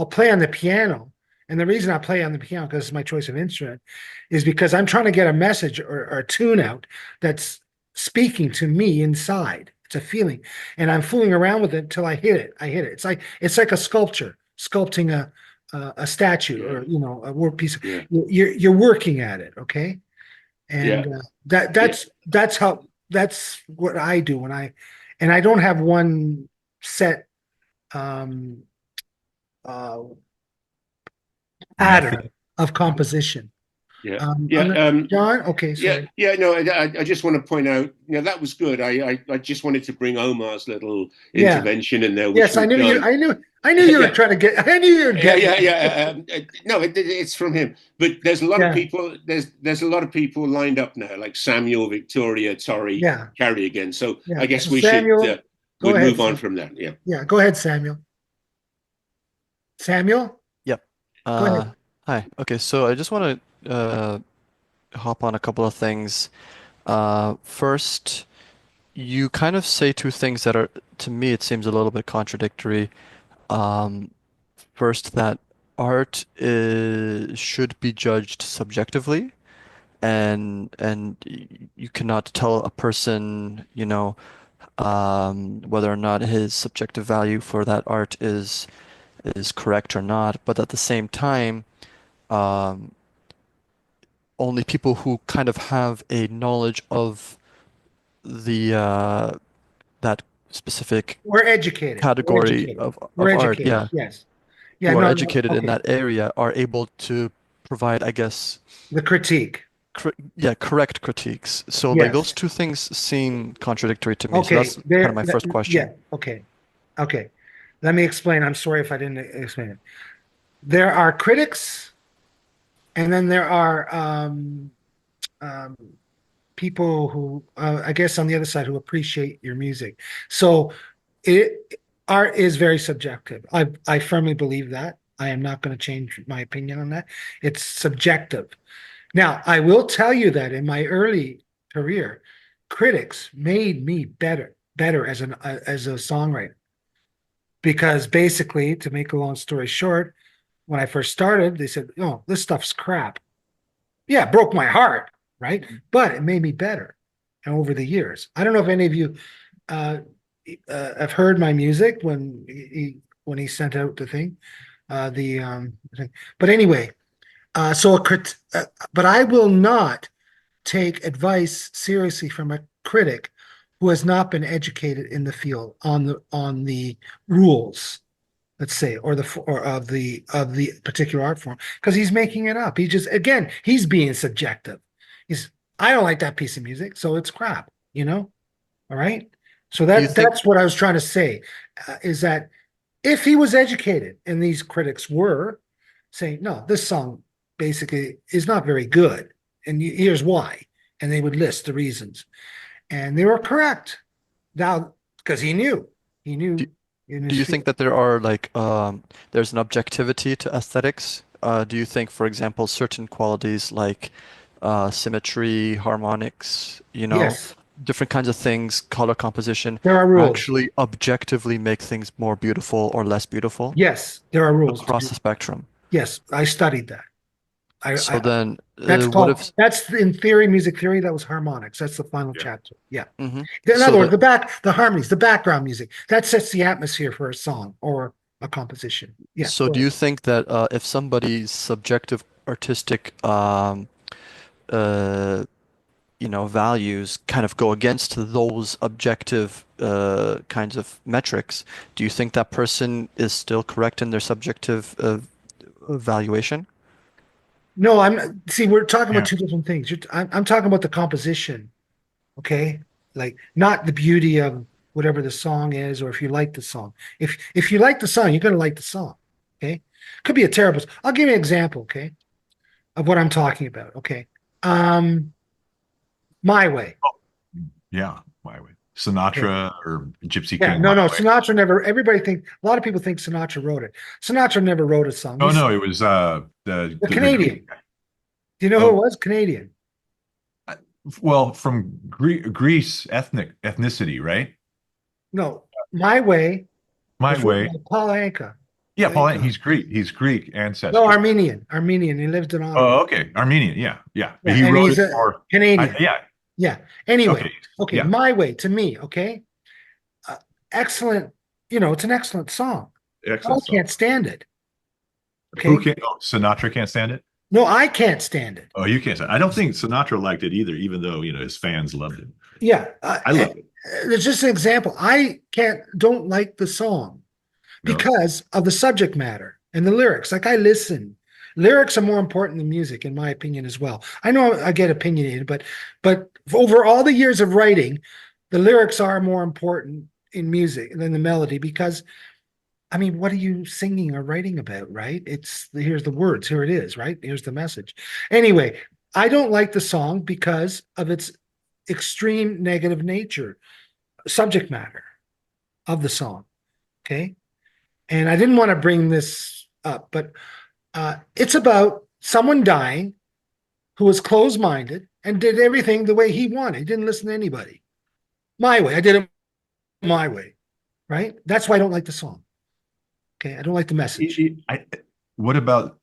play on the piano, and the reason I play on the piano because it's my choice of instrument, is because I'm trying to get a message or a tune out that's speaking to me inside. It's a feeling, and I'm fooling around with it until I hit it. I hit it. It's like a sculpture, sculpting a statue or a work piece. Yeah. You're working at it, okay? And Yeah. that's what I do and I don't have one set um uh pattern Method. of composition. Yeah. Um, Yeah. I'm not- John, okay, Yeah, sorry. yeah, no, I just want to point out, that was good. I just wanted to bring Omar's little Yeah. intervention in there, which Yes, we've done. I knew you were Yeah, trying to get. I knew you were yeah, getting. yeah. No, it's from him. But there's a lot of Yeah. people. There's a lot of people lined up now, like Samuel, Victoria, Tori, Yeah. Carrie again. So Yeah. I guess So we Samuel, should go we'd ahead. move on from that. Yeah. Yeah, go ahead, Samuel. Samuel, Yep. go ahead. Hi. Okay, so I just want to hop on a couple of things. First, you kind of say two things that are, to me, it seems a little bit contradictory. Um, First, that art should be judged subjectively, and you cannot tell a person, whether or not his subjective value for that art is correct or not. But at the same time, um, only people who kind of have a knowledge of the that specific We're educated. We're category educated. of We're art, educated. yeah, Yes. Yeah. who are No. No. educated in Okay. that area are able to provide, I guess, The critique. correct critiques. So like Yes. those two things seem contradictory to me. So Okay. that's kind of my first Yeah. question. Okay. Okay. Let me explain. I'm sorry if I didn't explain it. There are critics, and then there are um, people who, I guess, on the other side who appreciate your music. So, art is very subjective. I firmly believe that. I am not going to change my opinion on that. It's subjective, Now, I will tell you that in my early career, critics made me better as a songwriter. Because basically, to make a long story short, when I first started, they said, "Oh, this stuff's crap." Yeah, it broke my heart, right? But it made me better. And over the years, I don't know if any of you uh, have heard my music when he sent out the thing, thing. But anyway, but I will not take advice seriously from a critic who has not been educated in the field on the rules, let's say, or of the particular art form, because he's making it up. He just, again, he's being subjective. He's, I don't like that piece of music, so it's crap, you know? All right. So Do you think that's what I was trying to say, is that if he was educated, and these critics were saying, no, this song basically is not very good, and here's why, and they would list the reasons, and they were correct. Now, because he knew do, in do his you field. think that there's an objectivity to aesthetics? Do you think, for example, certain qualities like symmetry, harmonics, Yes, different kinds of things, color composition, there are rules. actually objectively make things more beautiful or less beautiful Yes, there are rules to across do. the spectrum? Yes, I studied that. So then, what if? That's in theory, music theory. That was harmonics. That's the final Yeah. chapter. Yeah. Hmm. In So other words, that the harmonies, the background music that sets the atmosphere for a song or a composition. Yeah. So Go do ahead. you think that if somebody's subjective artistic uh, values kind of go against those objective kinds of metrics, do you think that person is still correct in their subjective evaluation? No, I'm see. We're talking about Yeah. two different things. I'm talking about the composition. Okay, like not the beauty of whatever the song is, or if you like the song. If you like the song, you're gonna like the song. Okay, could be a terrible. I'll give you an example. Okay, of what I'm talking about. Okay, um, My Way. Yeah. My way. Okay. Sinatra or Gypsy Yeah, King, no, My no. Way. Sinatra never. Everybody think a lot of people think Sinatra wrote it. Sinatra never wrote a song. Oh He's no, it was the the Greek Canadian. guy. Do you know who it Oh, was? Canadian. well, from Greece ethnicity, right? No, My Way My was written way. by Paul Anka. Yeah, Paul, he's Greek. He's Greek No, ancestry. Armenian. Armenian. He lived in Ottawa. Oh, okay. Armenian. Yeah, yeah. Yeah, He and wrote he's it a for. Canadian. Yeah. Yeah. Anyway, Okay. okay, Yeah. My Way to me, okay, uh, excellent. It's an excellent song. I Excellent song. can't stand it. Who Okay, can't? Oh, Sinatra can't stand it. no, I can't stand it. Oh, you can't stand. I don't think Sinatra liked it either, even though his fans loved it. Yeah, I love it. it's just an example. I don't like the song No. because of the subject matter and the lyrics. Like I listen. Lyrics are more important than music, in my opinion, as well. I know I get opinionated, but over all the years of writing, the lyrics are more important in music than the melody because I mean, what are you singing or writing about, right? Here's the words, here it is, right? Here's the message. Anyway, I don't like the song because of its extreme negative nature, subject matter of the song. Okay. And I didn't want to bring this up, but it's about someone dying who was closed minded and did everything the way he wanted. He didn't listen to anybody. My way. I did it my way. Right. That's why I don't like the song. Okay. I don't like the message. What about?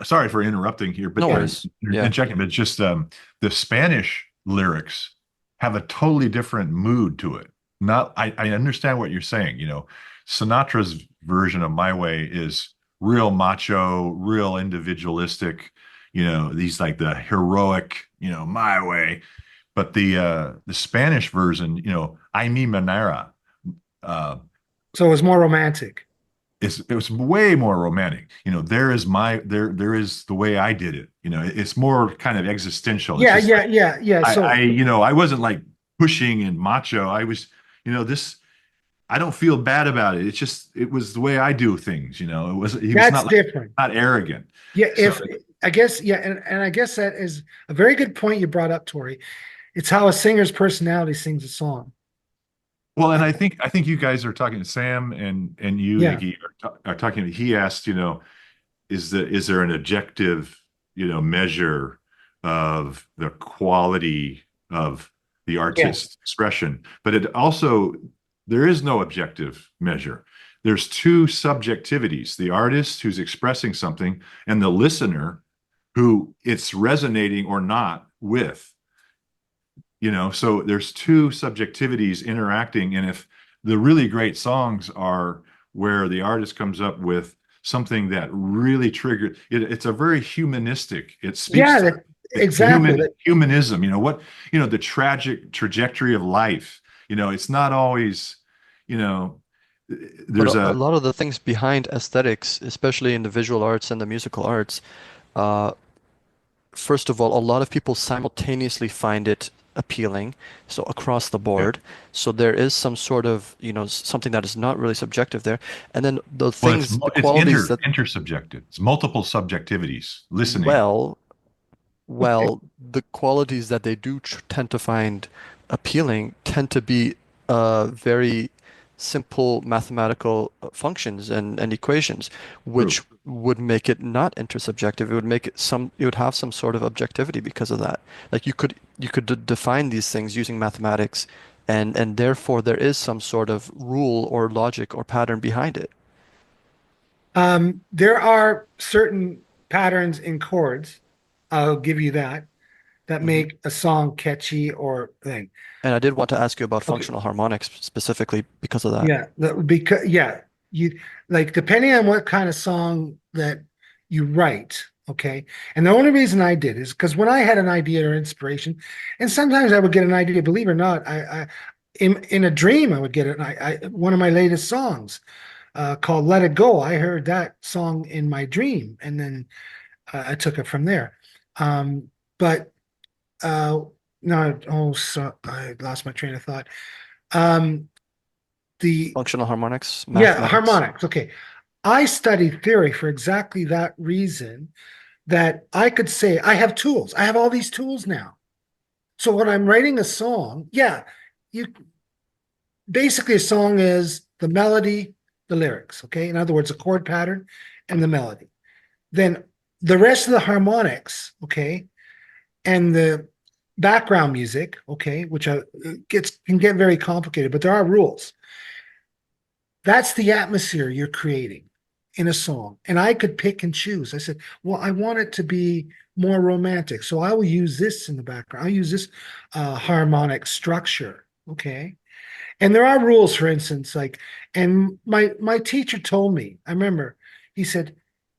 Sorry for interrupting here, but No Yeah. worries. Yeah. interjecting. But just the Spanish lyrics have a totally different mood to it. Not. I understand what you're saying. Sinatra's version of My Way is real macho, real individualistic. These like the heroic. My way. But the Spanish version, I mi manera, uh, So it was more romantic. it was way more romantic. There is the way I did it. It's more kind of existential. It's Yeah, just yeah, like yeah, yeah. So I wasn't like pushing and macho. I was, this. I don't feel bad about it. It was the way I do things. He was that's not like different. not arrogant. Yeah, So if I guess, yeah, and I guess that is a very good point you brought up, Tori. It's how a singer's personality sings a song. well, and I think you guys are talking. Sam and you, Yeah. Iggy, are talking. He asked, is there an objective, measure of the quality of the artist's expression, but it also, there is no objective measure. There's two subjectivities: the artist who's expressing something and the listener who it's resonating or not with. So there's two subjectivities interacting, and if the really great songs are where the artist comes up with something that really triggered it, it's a very humanistic, it speaks to exactly humanism, the tragic trajectory of life. It's not always, there's But a lot of the things behind aesthetics, especially in the visual arts and the musical arts, uh, first of all, a lot of people simultaneously find it appealing, so across the board. So there is some sort of, something that is not really subjective there. And then the things, the qualities that intersubjective. It's multiple subjectivities, listening. Well, the qualities that they do tend to find appealing tend to be very simple mathematical functions and equations, which would make it not intersubjective. It would make it it would have some sort of objectivity because of that. Like you could define these things using mathematics, and therefore there is some sort of rule or logic or pattern behind it. There are certain patterns in chords, I'll give you that make a song catchy or thing. And I did want to ask you about functional harmonics specifically because of that. You like, depending on what kind of song that you write, okay. And the only reason I did is because when I had an idea or inspiration, and sometimes I would get an idea, believe it or not, I in a dream I would get it. One of my latest songs called "Let It Go," I heard that song in my dream, and then I took it from there. But no, so I lost my train of thought. The functional harmonics, mathematics. Harmonics. Okay. I studied theory for exactly that reason, that I could say I have tools. I have all these tools now. So when I'm writing a song, basically a song is the melody, the lyrics, okay? In other words, a chord pattern and the melody. Then the rest of the harmonics, okay, and the background music, okay, which can get very complicated, but there are rules. That's the atmosphere you're creating in a song. And I could pick and choose. I said, well, I want it to be more romantic, so I will use this in the background. I'll use this harmonic structure, okay? And there are rules, for instance, and my teacher told me, I remember, he said,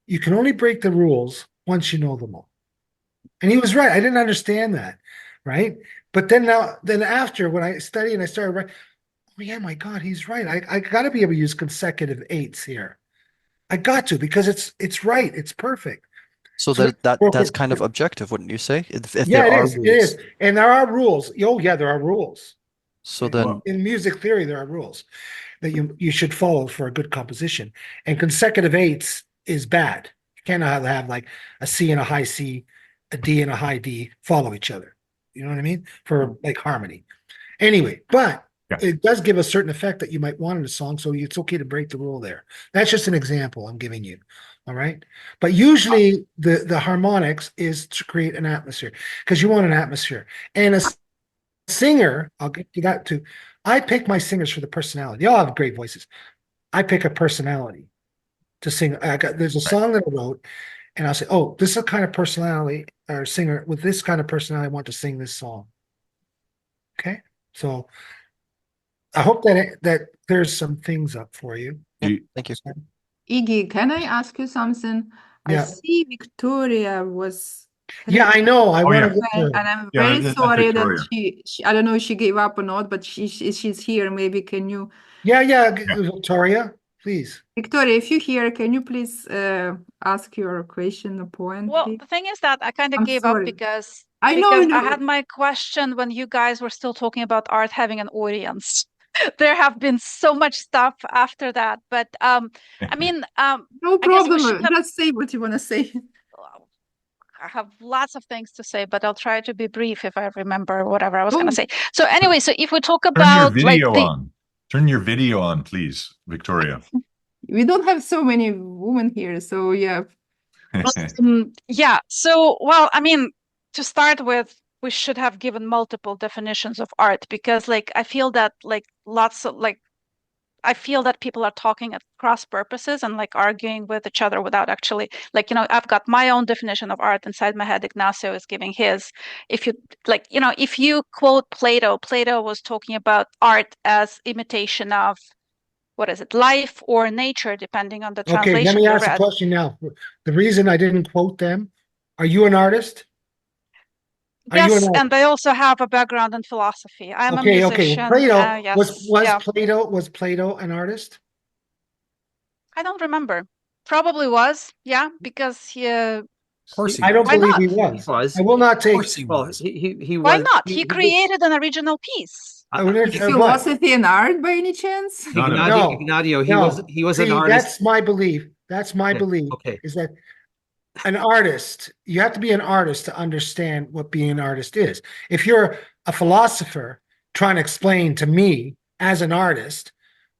you can only break the rules once you know them all. And he was right. I didn't understand that, right? But then after, when I studied and I started writing, oh yeah, my God, he's right. I got to be able to use consecutive eighths here. I got to, because it's right. It's perfect. So that's kind of objective, wouldn't you say? If yeah, there it are is. rules. It is. And there are rules. Oh yeah, there are rules. So then in music theory, there are rules that you should follow for a good composition. And consecutive eighths is bad. You cannot have like a C and a high C, a D and a high D follow each other. You know what I mean? For like harmony. Anyway, but it does give a certain effect that you might want in a song, so it's okay to break the rule there. That's just an example I'm giving you. All right. But usually the harmonics is to create an atmosphere, because you want an atmosphere. And a singer, I'll get to that too. I pick my singers for the personality. They all have great voices. I pick a personality to sing. There's a song that I wrote, and I'll say, oh, this is the kind of personality or singer with this kind of personality I want to sing this song. Okay. So I hope that clears some things up for you. Yeah, thank you. Iggy, can I ask you something? Yeah. I see Victoria was. Yeah, I know. I want to and I'm very sorry that she I don't know if she gave up or not, but she's here. Maybe can you? Yeah, Victoria, please. Victoria, if you're here, can you please ask your question, the point? Well, please? the thing is that I kind of gave up because I had my question when you guys were still talking about art having an audience. There have been so much stuff after that, but I mean, no problem. Just say what you want to say. I have lots of things to say, but I'll try to be brief if I remember whatever I was going to say. So anyway, so if we talk about turn your video on, please, Victoria. We don't have so many women here, so yeah. Yeah. So, well, I mean, to start with, we should have given multiple definitions of art, because like I feel that I feel that people are talking at cross purposes and like arguing with each other without actually, like, I've got my own definition of art inside my head. Ignacio is giving his. If you if you quote Plato, Plato was talking about art as imitation of, what is it, life or nature, depending on the Okay, let translation me you ask a read. question now. The reason I didn't quote them, are you an artist? Are you an Yes, artist? and I also have a background in philosophy. I'm a Okay, well, musician. Plato Yes, yeah. Was Plato an artist? I don't remember. Probably was, yeah, because Of course he I don't was. why believe not? he He was. was. I will not Of take. course he Well, was. he Why was. not? He created an original piece. Is philosophy an art by any chance? Not at all. No, Ignacio, no. he was an See, artist. that's my belief. That's my Okay, belief. okay. Is that an artist? You have to be an artist to understand what being an artist is. If you're a philosopher trying to explain to me as an artist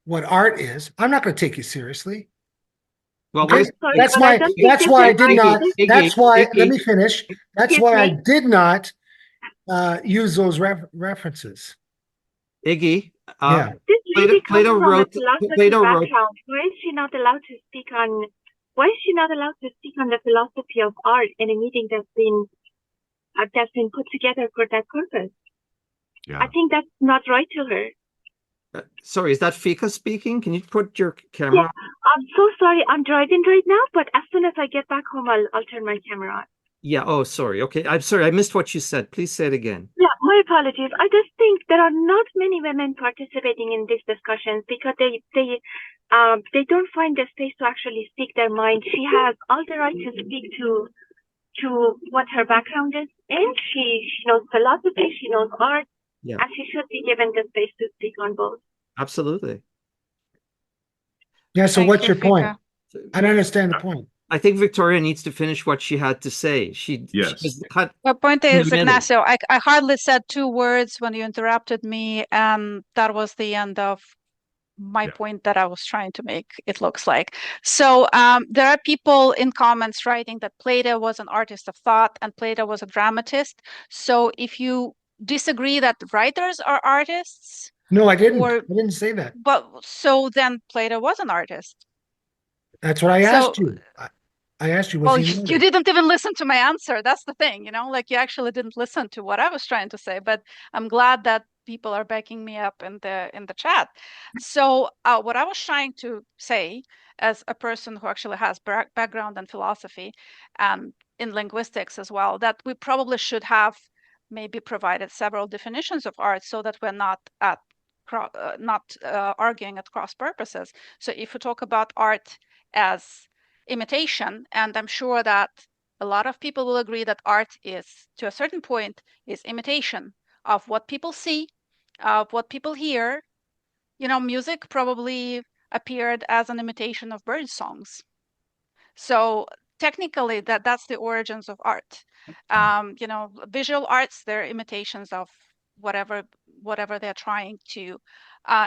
what art is, I'm not going to take you seriously. Well, Okay? wait, Sorry, That's but I why. don't think That's this why I is did not. artistic. That's why. Let Iggy, me finish. That's Excuse why I me. did not use those references. Iggy, Yeah. This lady comes Plato from a wrote. philosophy Plato wrote. background. Why is she not allowed to speak on? Why is she not allowed to speak on the philosophy of art in a meeting that's been put together for that purpose? Yeah. I think that's not right to her. Sorry, is that Fika speaking? Can you put your camera on? I'm so sorry. I'm driving right now, but as soon as I get back home, I'll turn my camera on. Yeah. Oh, sorry. Okay. I'm sorry. I missed what you said. Please say it again. Yeah, my apologies. I just think there are not many women participating in these discussions because they don't find the space to actually speak their mind. She has all the right to speak to what her background is in. She knows philosophy, she knows art, Yeah. and she should be given the space to speak on both. Absolutely. Yeah. So Thank what's you, your point? Fika. I don't understand the point. I think Victoria needs to finish what she had to say. She Yes. was cut The point in the is, middle. Ignacio, I hardly said 2 words when you interrupted me, and that was the end of my Yeah. point that I was trying to make, it looks like. So there are people in comments writing that Plato was an artist of thought and Plato was a dramatist. So if you disagree that writers are artists, No, I didn't. or I didn't say that. but so then Plato was an artist. That's what I So asked you. I asked you, was well, he an you artist? didn't even listen to my answer. That's the thing, like you actually didn't listen to what I was trying to say. But I'm glad that people are backing me up in the chat. So what I was trying to say, as a person who actually has background in philosophy and in linguistics as well, that we probably should have maybe provided several definitions of art so that we're not arguing at cross purposes. So if we talk about art as imitation, and I'm sure that a lot of people will agree that art is, to a certain point, is imitation of what people see, of what people hear. Music probably appeared as an imitation of bird songs. So technically, that's the origins of art. Visual arts, they're imitations of whatever they're trying to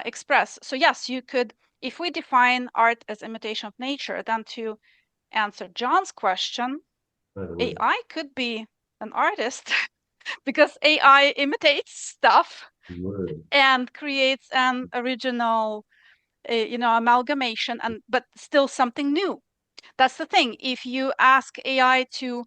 express. So yes, you could, if we define art as imitation of nature, then to answer John's question, AI could be an artist because AI imitates stuff and creates an original, amalgamation, but still something new. That's the thing. If you ask AI to,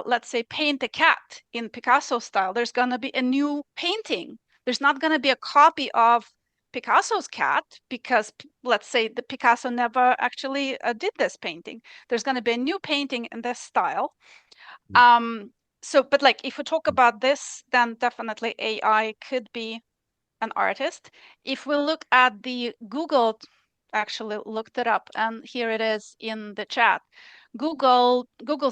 let's say, paint a cat in Picasso style, there's going to be a new painting. There's not going to be a copy of Picasso's cat because, let's say, the Picasso never actually did this painting. There's going to be a new painting in this style. But like, if we talk about this, then definitely AI could be an artist. If we look at the Google, actually looked it up, and here it is in the chat. Google's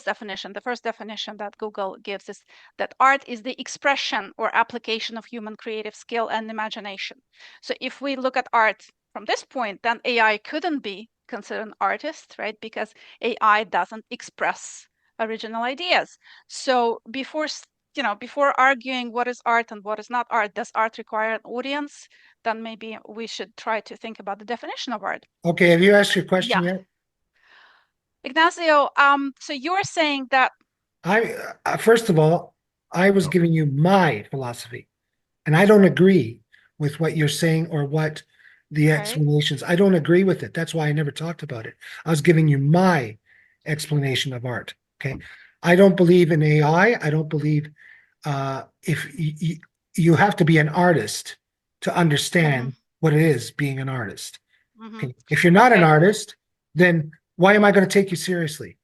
definition, the first definition that Google gives is that art is the expression or application of human creative skill and imagination. So if we look at art from this point, then AI couldn't be considered an artist, right? Because AI doesn't express original ideas. So before arguing what is art and what is not art, does art require an audience? Then maybe we should try to think about the definition of art. Okay, have you asked your question yet? Ignacio, so you're saying that First of all, I was giving you my philosophy, and I don't agree with what you're saying or what the Okay. explanations. I don't agree with it. That's why I never talked about it. I was giving you my explanation of art. Okay. I don't believe in AI. I don't believe if you have to be an artist to understand what it is being an artist. Okay. If you're not an Okay. artist, then why am I going to take you seriously?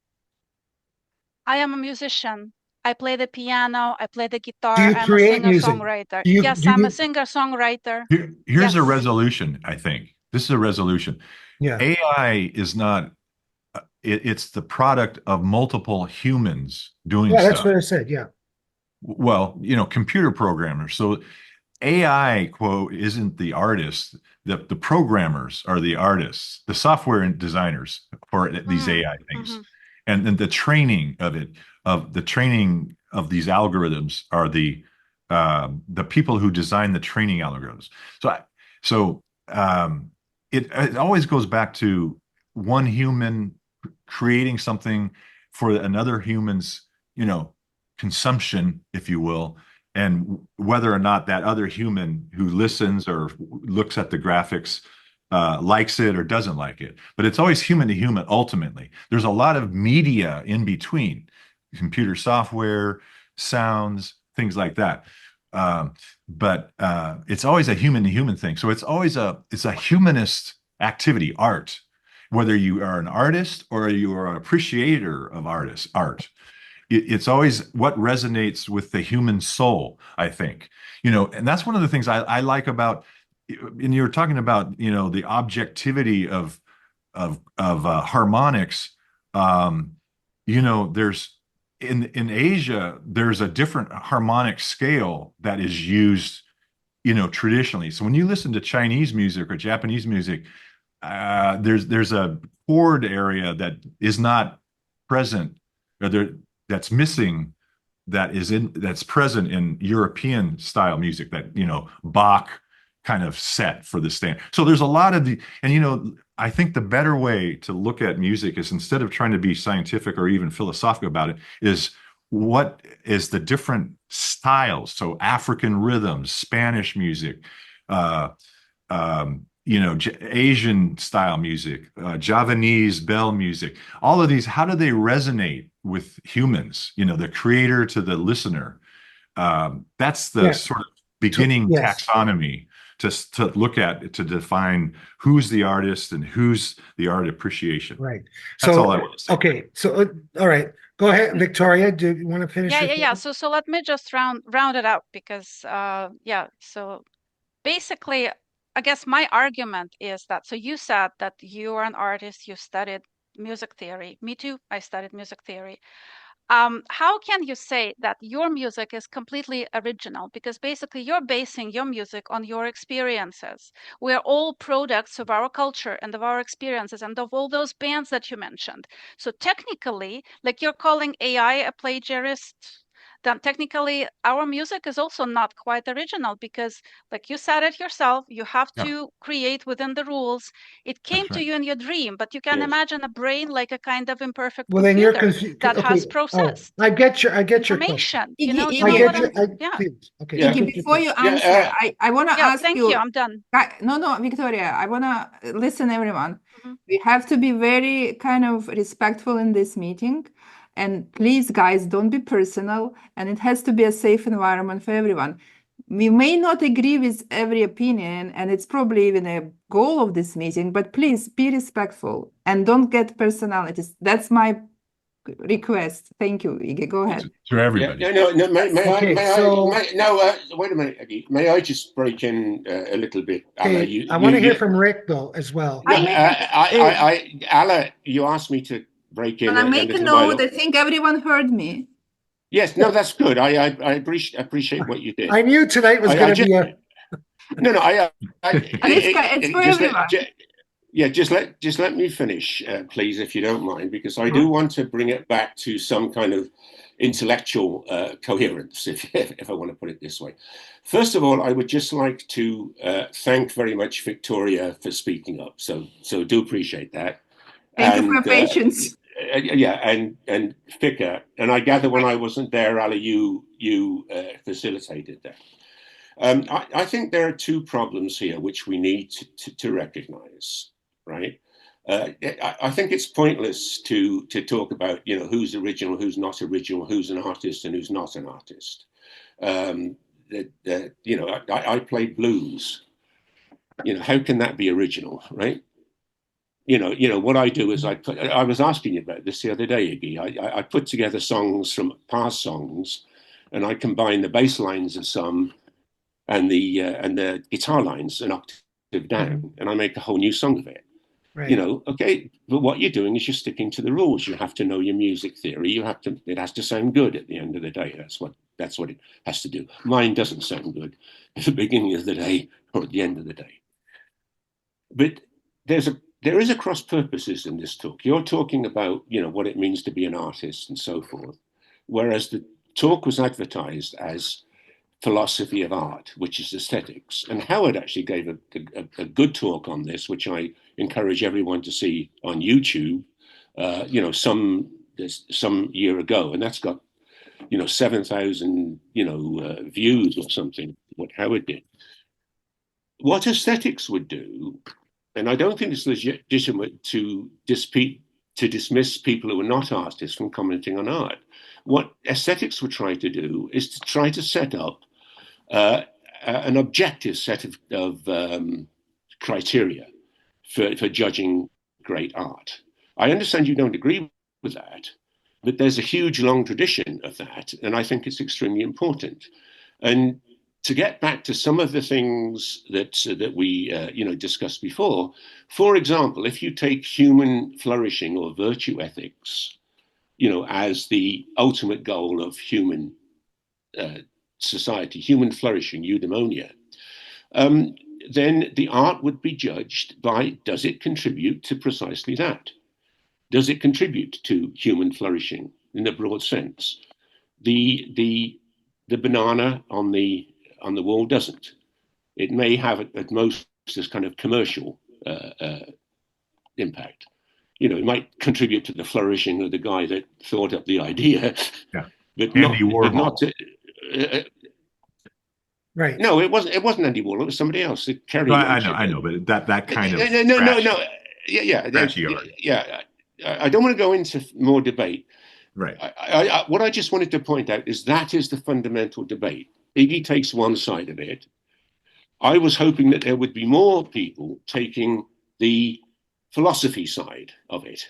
I am a musician. I play the piano. I play the Do guitar. you I'm a create music? singer-songwriter. Do you Yes, do I'm a you singer-songwriter. Here's a Yes. resolution, I think. This is a resolution. yeah. AI is not, it's the product of multiple humans doing Yeah, that's stuff. what I said. Yeah. Well, computer programmers. So AI, quote, isn't the artist. The programmers are the artists, the software and designers for these AI things. And then the training of it, of the training of these algorithms are the people who design the training algorithms. So it always goes back to one human creating something for another human's, consumption, if you will, and whether or not that other human who listens or looks at the graphics likes it or doesn't like it. But it's always human to human ultimately. There's a lot of media in between, computer software, sounds, things like that. But it's always a human to human thing. So it's a humanist activity, art, whether you are an artist or you are an appreciator of art. It's always what resonates with the human soul, I think. And that's one of the things I like about, and you're talking about, the objectivity of harmonics. There's in Asia, there's a different harmonic scale that is used, traditionally. So when you listen to Chinese music or Japanese music, there's a chord area that is not present, or that's missing, that's present in European style music, that Bach kind of set for the stand. So there's a lot of I think the better way to look at music is, instead of trying to be scientific or even philosophical about it, is what is the different styles. So African rhythms, Spanish music, Asian style music, Javanese bell music, all of these, how do they resonate with humans, the creator to the listener? That's the sort of beginning taxonomy to look at, to define who's the artist and who's the art appreciation. Right. That's So, all I want to say. okay. So, all right. Go ahead, Victoria. Do you want to finish? Yeah. So let me just round it up, because so basically, I guess my argument is that, so you said that you are an artist, you studied music theory. Me too, I studied music theory. How can you say that your music is completely original? Because basically you're basing your music on your experiences. We're all products of our culture and of our experiences and of all those bands that you mentioned. So technically, like, you're calling AI a plagiarist, then technically our music is also not quite original, because, like you said it yourself, you have to create within the rules. It came to you in your dream, but you can imagine a brain like a kind of imperfect Well, then you're computer confused. that Okay. has processed I get your question. information. Iggy, You know what I'm, Please. Okay. Iggy, before you answer, I want to ask thank you. I'm done. No, Victoria, I want to listen, everyone. We have to be very kind of respectful in this meeting. And please, guys, don't be personal. And it has to be a safe environment for everyone. We may not agree with every opinion, and it's probably even a goal of this meeting, but please be respectful and don't get personalities. That's my request. Thank you, Iggy. Go ahead. To everybody. No. Wait a minute, Eddie. May I just break in a little bit? Okay, I want to hear from Rick, though, as well. Ala, you asked me to break in. Can I make a note? I think everyone heard me. Yes, no, that's good. I appreciate what you did. I knew tonight was going to be a. It's for everyone. Just let me finish, please, if you don't mind, because I do want to bring it back to some kind of intellectual coherence, if I want to put it this way. First of all, I would just like to thank very much Victoria for speaking up. So do appreciate that. Thank you for your patience. Yeah, and Fika, and I gather when I wasn't there, Ali, you facilitated that. I think there are two problems here which we need to recognize, right? I think it's pointless to talk about, you know, who's original, who's not original, who's an artist and who's not an artist. You know, I play blues. You know, how can that be original, right? You know what I do is I was asking you about this the other day, Iggy. I put together songs from past songs, and I combine the bass lines of some and the guitar lines an octave down, and I make a whole new song of it. Right. You know, okay, but what you're doing is you're sticking to the rules. You have to know your music theory. It has to sound good at the end of the day. That's what it has to do. Mine doesn't sound good at the beginning of the day or at the end of the day. But there is a cross purposes in this talk. You're talking about, you know, what it means to be an artist and so forth, whereas the talk was advertised as philosophy of art, which is aesthetics. And Howard actually gave a good talk on this, which I encourage everyone to see on YouTube. You know, some year ago, and that's got, you know, 7,000 views or something. What Howard did. What aesthetics would do, and I don't think it's legitimate to dismiss people who are not artists from commenting on art. What aesthetics would try to do is to try to set up an objective set of criteria for judging great art. I understand you don't agree with that, but there's a huge, long tradition of that, and I think it's extremely important. And to get back to some of the things that we discussed before, for example, if you take human flourishing or virtue ethics, you know, as the ultimate goal of human society, human flourishing, eudaimonia, then the art would be judged by, does it contribute to precisely that? Does it contribute to human flourishing in the broad sense? The banana on the wall doesn't. It may have at most this kind of commercial impact. You know, it might contribute to the flourishing of the guy that thought up the idea, yeah. but Andy Warhol. But not to, right. No, it wasn't Andy Warhol. It was somebody else. Kerry. No, I know, but that kind of no. Yeah. I don't want to go into more debate. Right. What I just wanted to point out is that is the fundamental debate. Iggy takes one side of it. I was hoping that there would be more people taking the philosophy side of it,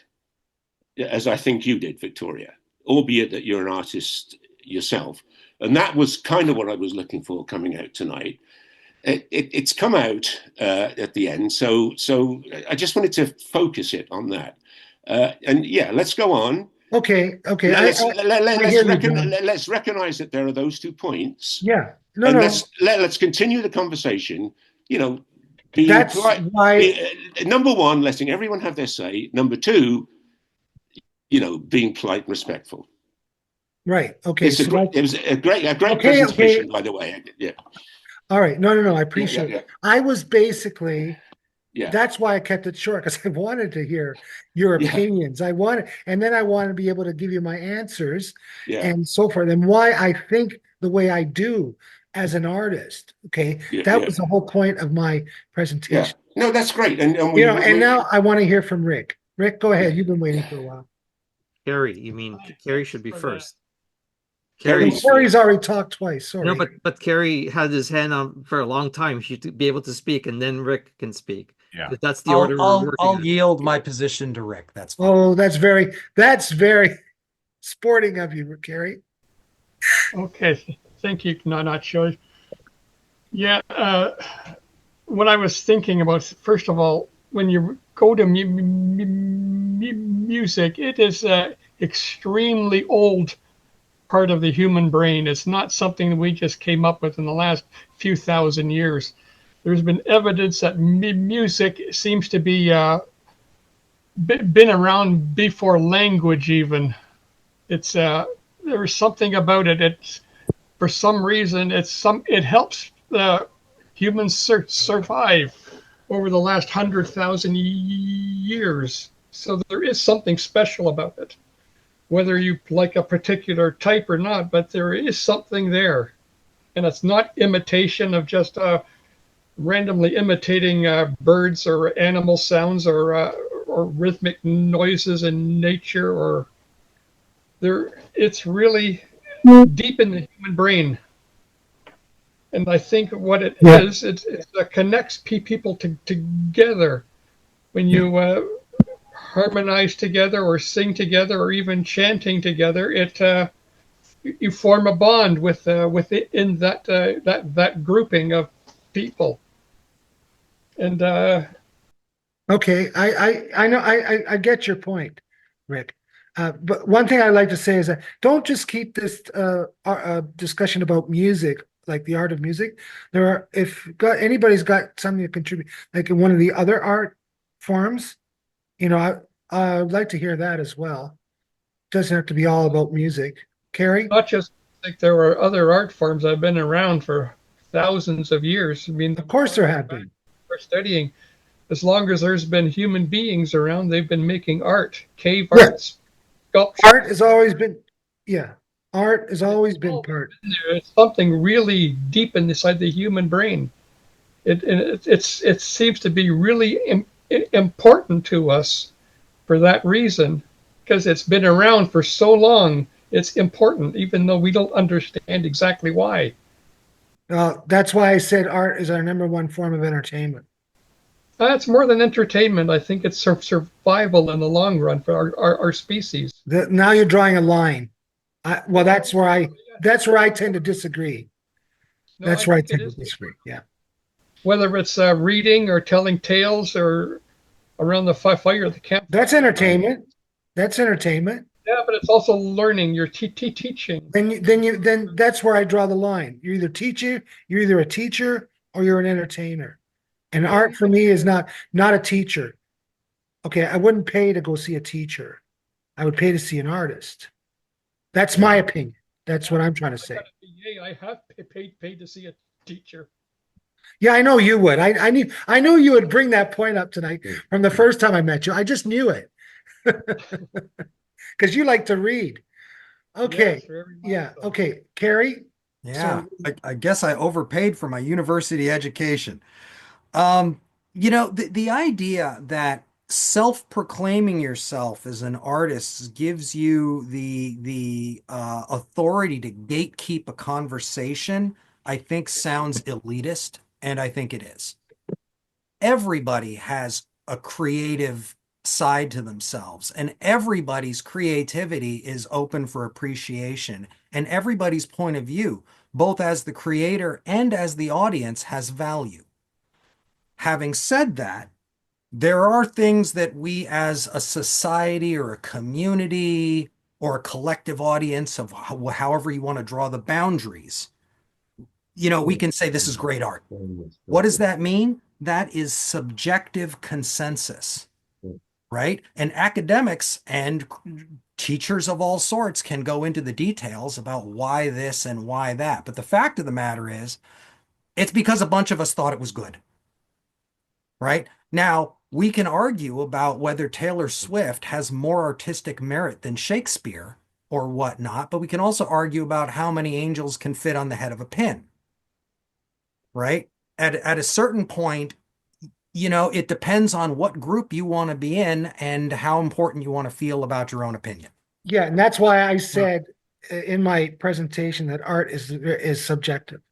as I think you did, Victoria, albeit that you're an artist yourself. And that was kind of what I was looking for coming out tonight. It's come out at the end, so I just wanted to focus it on that. And yeah, let's go on. Okay. Let's recognize that there are those 2 points. Yeah. Let's continue the conversation. You know, that's polite, why. Number one, letting everyone have their say. Number two, you know, being polite and respectful. Right. Okay. It was a great presentation, by the way. Yeah. All right. No. I appreciate it. I was basically. Yeah. That's why I kept it short, because I wanted to hear your opinions. And then I wanted to be able to give you my answers and so forth, and why I think the way I do as an artist. Okay. That was the whole point of my presentation. Yeah. No, that's great. And now I want to hear from Rick. Rick, go ahead. You've been waiting for a while. Carrie should be first. Carrie's already talked twice. Sorry. No, but Carrie had his hand on for a long time. She should be able to speak, and then Rick can speak. Yeah, but that's the order. I'll yield my position to Rick. That's fine. Oh, that's very sporting of you, Carrie. Okay, thank you. Not sure. Yeah, what I was thinking about, first of all, when you go to music, it is an extremely old part of the human brain. It's not something that we just came up with in the last few thousand years. There's been evidence that music seems to be been around before language even. It's there's something about it. It's for some reason it helps humans survive over the last 100,000 years. So there is something special about it, whether you like a particular type or not, but there is something there. And it's not imitation of just randomly imitating birds or animal sounds or rhythmic noises in nature, or there. It's really deep in the human brain, and I think what it Yeah. is, it connects people together when you harmonize together or sing together or even chanting together. You form a bond within that grouping of people, and Okay, I know I get your point, Rick. But one thing I like to say is that don't just keep this discussion about music, like the art of music. There are, if anybody's got something to contribute, like in one of the other art forms, I'd like to hear that as well. Doesn't have to be all about music. Carrie? not just like there were other art forms that have been around for thousands of years. I mean, Of course there have been. we're studying as long as there's been human beings around, they've been making art, cave Yeah. arts, sculpture. Art has always been, yeah, art has always been part. It's something really deep inside the human brain. It seems to be really important to us for that reason, because it's been around for so long. It's important, even though we don't understand exactly why. That's why I said art is our number one form of entertainment. It's more than entertainment. I think it's survival in the long run for our species. Now you're drawing a line. Well, that's where I tend to disagree. No, That's I where I think it tend to is. disagree. Yeah. Whether it's reading or telling tales or around the fire at the camp. That's entertainment. That's entertainment. Yeah, but it's also learning. You're teaching. Then that's where I draw the line. You're either a teacher or you're an entertainer. And art for me is not a teacher. Okay, I wouldn't pay to go see a teacher. I would pay to see an artist. That's my opinion. That's what I'm trying to say. I have paid to see a teacher. Yeah, I know you would. I knew you would bring that point up tonight from the first time I met you. I just knew it. Because you like to read. Okay. Yes, Yeah. Okay. Carrie? Yeah, So, I guess I overpaid for my university education. The idea that self-proclaiming yourself as an artist gives you the authority to gatekeep a conversation, I think sounds elitist, and I think it is. Everybody has a creative side to themselves, and everybody's creativity is open for appreciation, and everybody's point of view, both as the creator and as the audience, has value. Having said that, there are things that we as a society or a community or a collective audience of however you want to draw the boundaries, we can say this is great art. What does that mean? That is subjective consensus, right? And academics and teachers of all sorts can go into the details about why this and why that. But the fact of the matter is, it's because a bunch of us thought it was good, right? Now, we can argue about whether Taylor Swift has more artistic merit than Shakespeare or whatnot, but we can also argue about how many angels can fit on the head of a pin, right? At a certain point, it depends on what group you want to be in and how important you want to feel about your own opinion. yeah, and that's why I said in my presentation that art is subjective.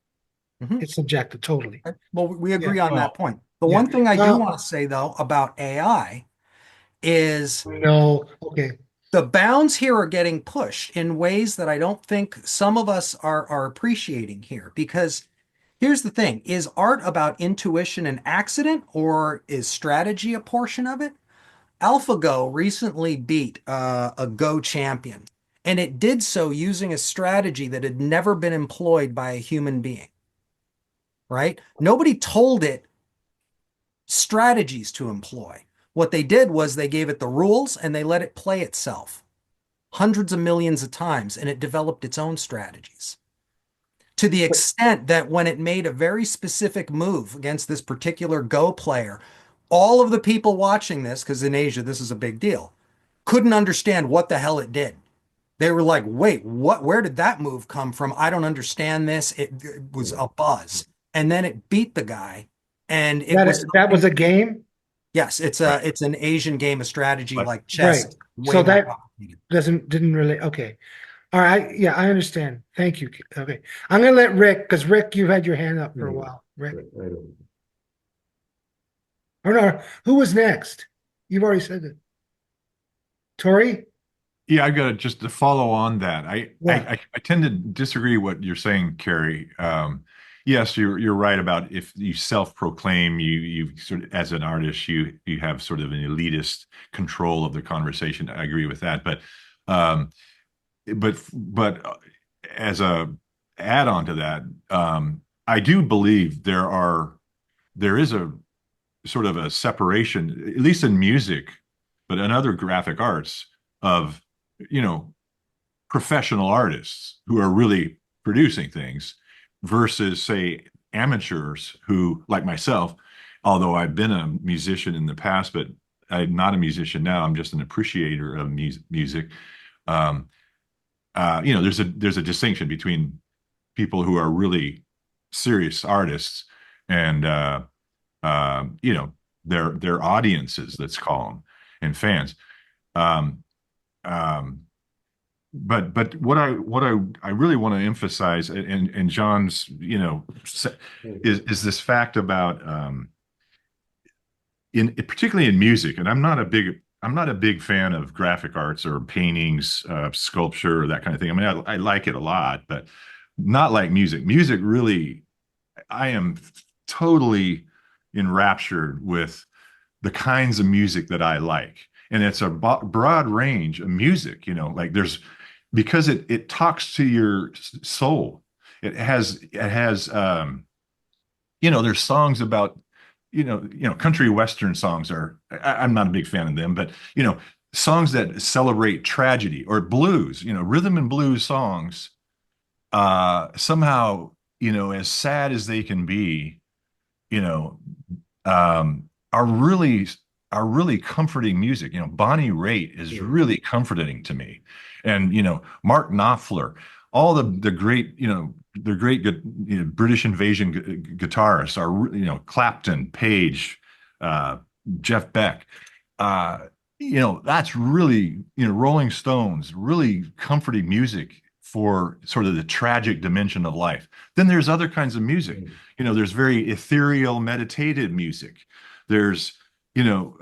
Mhm. It's subjective, totally. Well, we agree Yeah. on that point. The Yeah. one thing I do want to say, though, about AI is No, okay. the bounds here are getting pushed in ways that I don't think some of us are appreciating here. Because here's the thing, is art about intuition and accident, or is strategy a portion of it? AlphaGo recently beat a Go champion, and it did so using a strategy that had never been employed by a human being, right? Nobody told it strategies to employ. What they did was they gave it the rules and they let it play itself hundreds of millions of times, and it developed its own strategies. To the extent that when it made a very specific move against this particular Go player, all of the people watching this, because in Asia this is a big deal, couldn't understand what the hell it did. They were like, wait, what? Where did that move come from? I don't understand this. It was a buzz. And then it beat the guy. And it was That was a game? yes, it's an Asian game of strategy Right. like chess. Right. Way So more that complicated. didn't really, okay. All right, yeah, I understand. Thank you. Okay. I'm gonna let Rick, because Rick, you've had your hand up for a while. Rick. Or no, who was next? You've already said it. Tori? Yeah, I got just to follow on that. Yeah. I tend to disagree what you're saying, Carrie. Yes, you're right about if you self-proclaim, you sort of as an artist, you have sort of an elitist control of the conversation. I agree with that, um, but as a add-on to that, I do believe there is a sort of a separation, at least in music, but in other graphic arts of, you know, professional artists who are really producing things versus, say, amateurs who, like myself, although I've been a musician in the past, but I'm not a musician now. I'm just an appreciator of music. Um, there's a distinction between people who are really serious artists and you know, their audiences, let's call them, and fans. Um, um, but what I really want to emphasize, and John's, you know, is this fact about particularly in music, and I'm not a big fan of graphic arts or paintings, sculpture, or that kind of thing. I mean, I like it a lot, but not like music. Music really, I am totally enraptured with the kinds of music that I like. And it's a broad range of music, you know, like because it talks to your soul. It has you know, there's songs about, country western songs I'm not a big fan of them, but, you know, songs that celebrate tragedy or blues, you know, rhythm and blues songs, somehow, you know, as sad as they can be, you know, are really comforting music. You know, Bonnie Raitt is really comforting to me, and you know, Mark Knopfler, all the great, you know, the great British invasion guitarists are, you know, Clapton, Page, uh, Jeff Beck. Uh, you know, that's really, you know, Rolling Stones, really comforting music for sort of the tragic dimension of life. Then there's other kinds of music. You know, there's very ethereal, meditative music. There's, you know,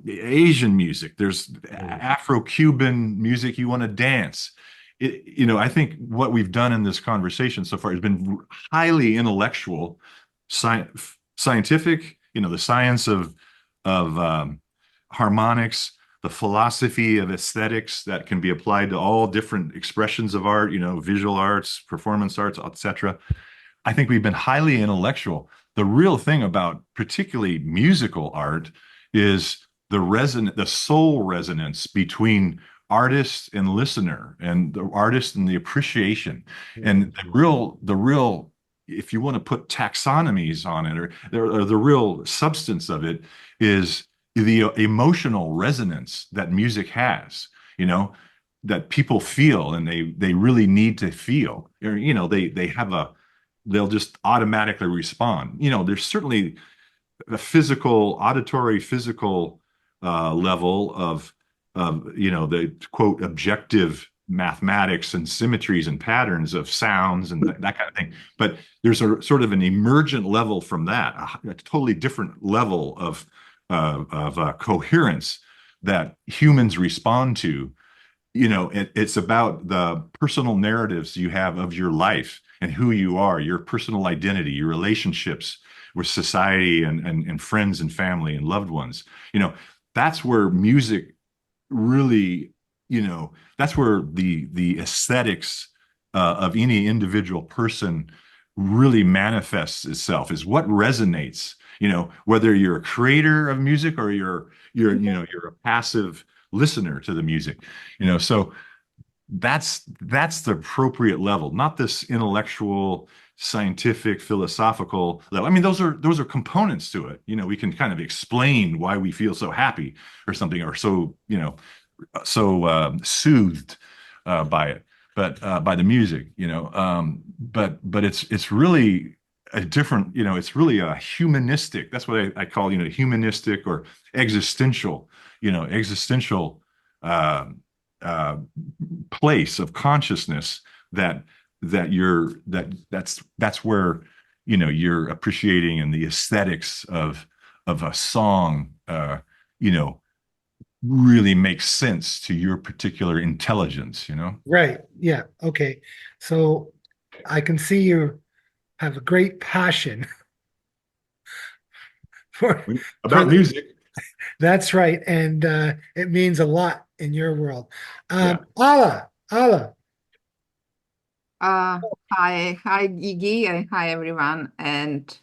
Asian music. There's Afro-Cuban music. You want to dance. You know, I think what we've done in this conversation so far has been highly intellectual, scientific. You know, the science of harmonics, the philosophy of aesthetics that can be applied to all different expressions of art. You know, visual arts, performance arts, etc. I think we've been highly intellectual. The real thing about particularly musical art is the soul resonance between artist and listener, and the artist and the appreciation, and the real, if you want to put taxonomies on it, or the real substance of it is the emotional resonance that music has. You know, that people feel, and they really need to feel. Or, you know, they'll just automatically respond. You know, there's certainly a auditory physical level of, you know, the quote objective mathematics and symmetries and patterns of sounds and that kind of thing. But there's a sort of an emergent level from that, a totally different level of coherence that humans respond to. You know, it's about the personal narratives you have of your life and who you are, your personal identity, your relationships with society and friends and family and loved ones. You know, that's where music really, you know, that's where the aesthetics of any individual person really manifests itself, is what resonates. You know, whether you're a creator of music or you're a passive listener to the music. You know, so that's the appropriate level, not this intellectual scientific, philosophical level. I mean, those are components to it. We can kind of explain why we feel so happy or something, or so, soothed by it, but by the music, but it's really a different, it's really a humanistic. That's what I call, humanistic or existential, existential uh, uh, place of consciousness that's where you're appreciating, and the aesthetics of a song really makes sense to your particular intelligence. Right. Yeah. Okay. So I can see you have a great passion for About music. That's right, and it means a lot in your world. Yeah. Allah. Hi, Iggy, and hi, everyone. And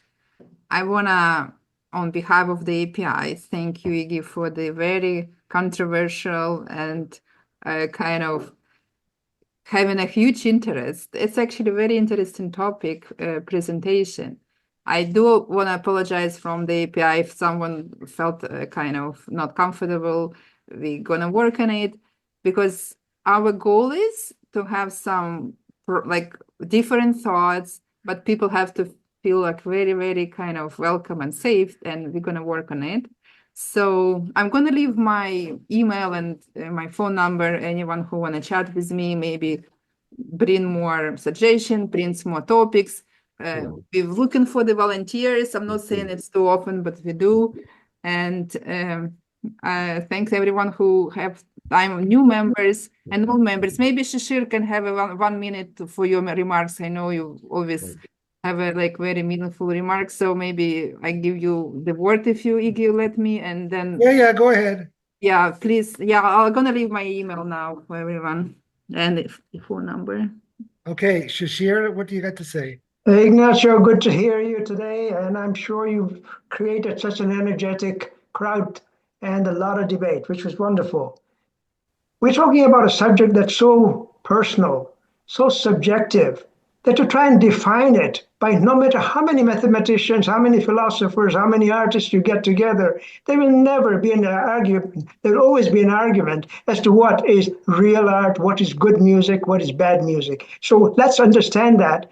I wanna, on behalf of the API, thank you, Iggy, for the very controversial and kind of having a huge interest. It's actually a very interesting topic presentation. I do want to apologize from the API if someone felt kind of not comfortable. We're gonna work on it, because our goal is to have some like different thoughts, but people have to feel like very, very kind of welcome and safe, and we're gonna work on it. So I'm going to leave my email and my phone number. Anyone who want to chat with me, maybe bring more suggestions, bring more topics. We're looking for the volunteers. I'm not saying it's too often, but we do. And thanks everyone who have time, new members and old members. Maybe Shishir can have a one minute for your remarks. I know you always have a very meaningful remarks. So maybe I give you the word if you, Iggy, let me, and then. Yeah, go ahead. Yeah, please. Yeah, I'm gonna leave my email now for everyone and the phone number. Okay, Shashir, what do you got to say? Ignacio, good to hear you today, and I'm sure you've created such an energetic crowd and a lot of debate, which was wonderful. We're talking about a subject that's so personal, so subjective, that to try and define it by no matter how many mathematicians, how many philosophers, how many artists you get together, there will never be an argument. There will always be an argument as to what is real art, what is good music, what is bad music. So let's understand that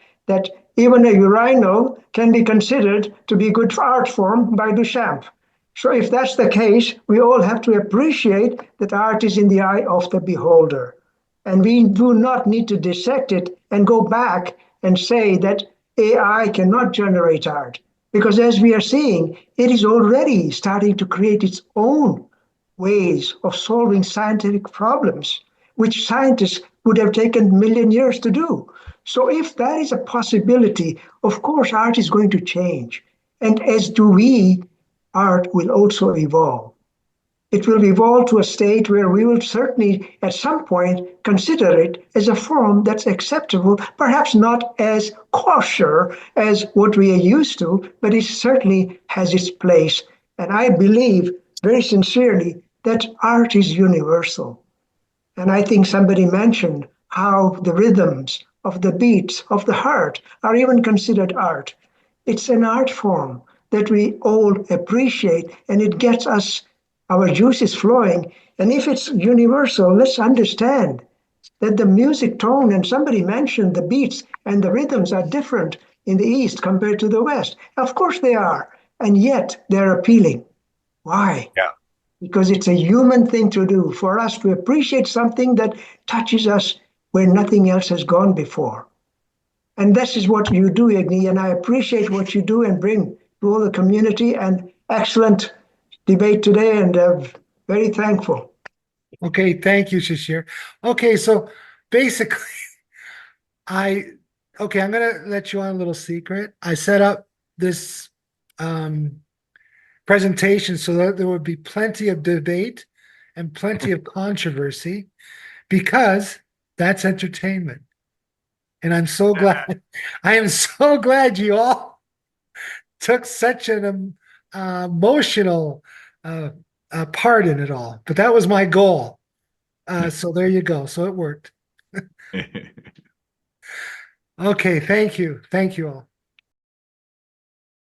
even a urinal can be considered to be good art form by Duchamp. So if that's the case, we all have to appreciate that art is in the eye of the beholder. And we do not need to dissect it and go back and say that AI cannot generate art. Because as we are seeing, it is already starting to create its own ways of solving scientific problems, which scientists would have taken a million years to do. So if that is a possibility, of course, art is going to change. And as do we, art will also evolve. It will evolve to a state where we will certainly at some point consider it as a form that's acceptable, perhaps not as kosher as what we are used to, but it certainly has its place. And I believe very sincerely that art is universal. And I think somebody mentioned how the rhythms of the beats of the heart are even considered art. It's an art form that we all appreciate, and it gets us our juices flowing. And if it's universal, let's understand that the music tone, and somebody mentioned the beats and the rhythms are different in the East compared to the West. Of course they are, and yet they're appealing. Why? Yeah. Because it's a human thing to do, for us to appreciate something that touches us where nothing else has gone before. And this is what you do, Igni, and I appreciate what you do and bring to all the community, and excellent debate today, and very thankful. Okay, thank you, Shashir. Okay, so basically, I'm gonna let you on a little secret. I set up this presentation so that there would be plenty of debate and plenty of controversy, because that's entertainment. And I'm so glad, I am so glad you all took such an emotional part in it all. But that was my goal. So there you go. So it worked. Okay, thank you. Thank you all.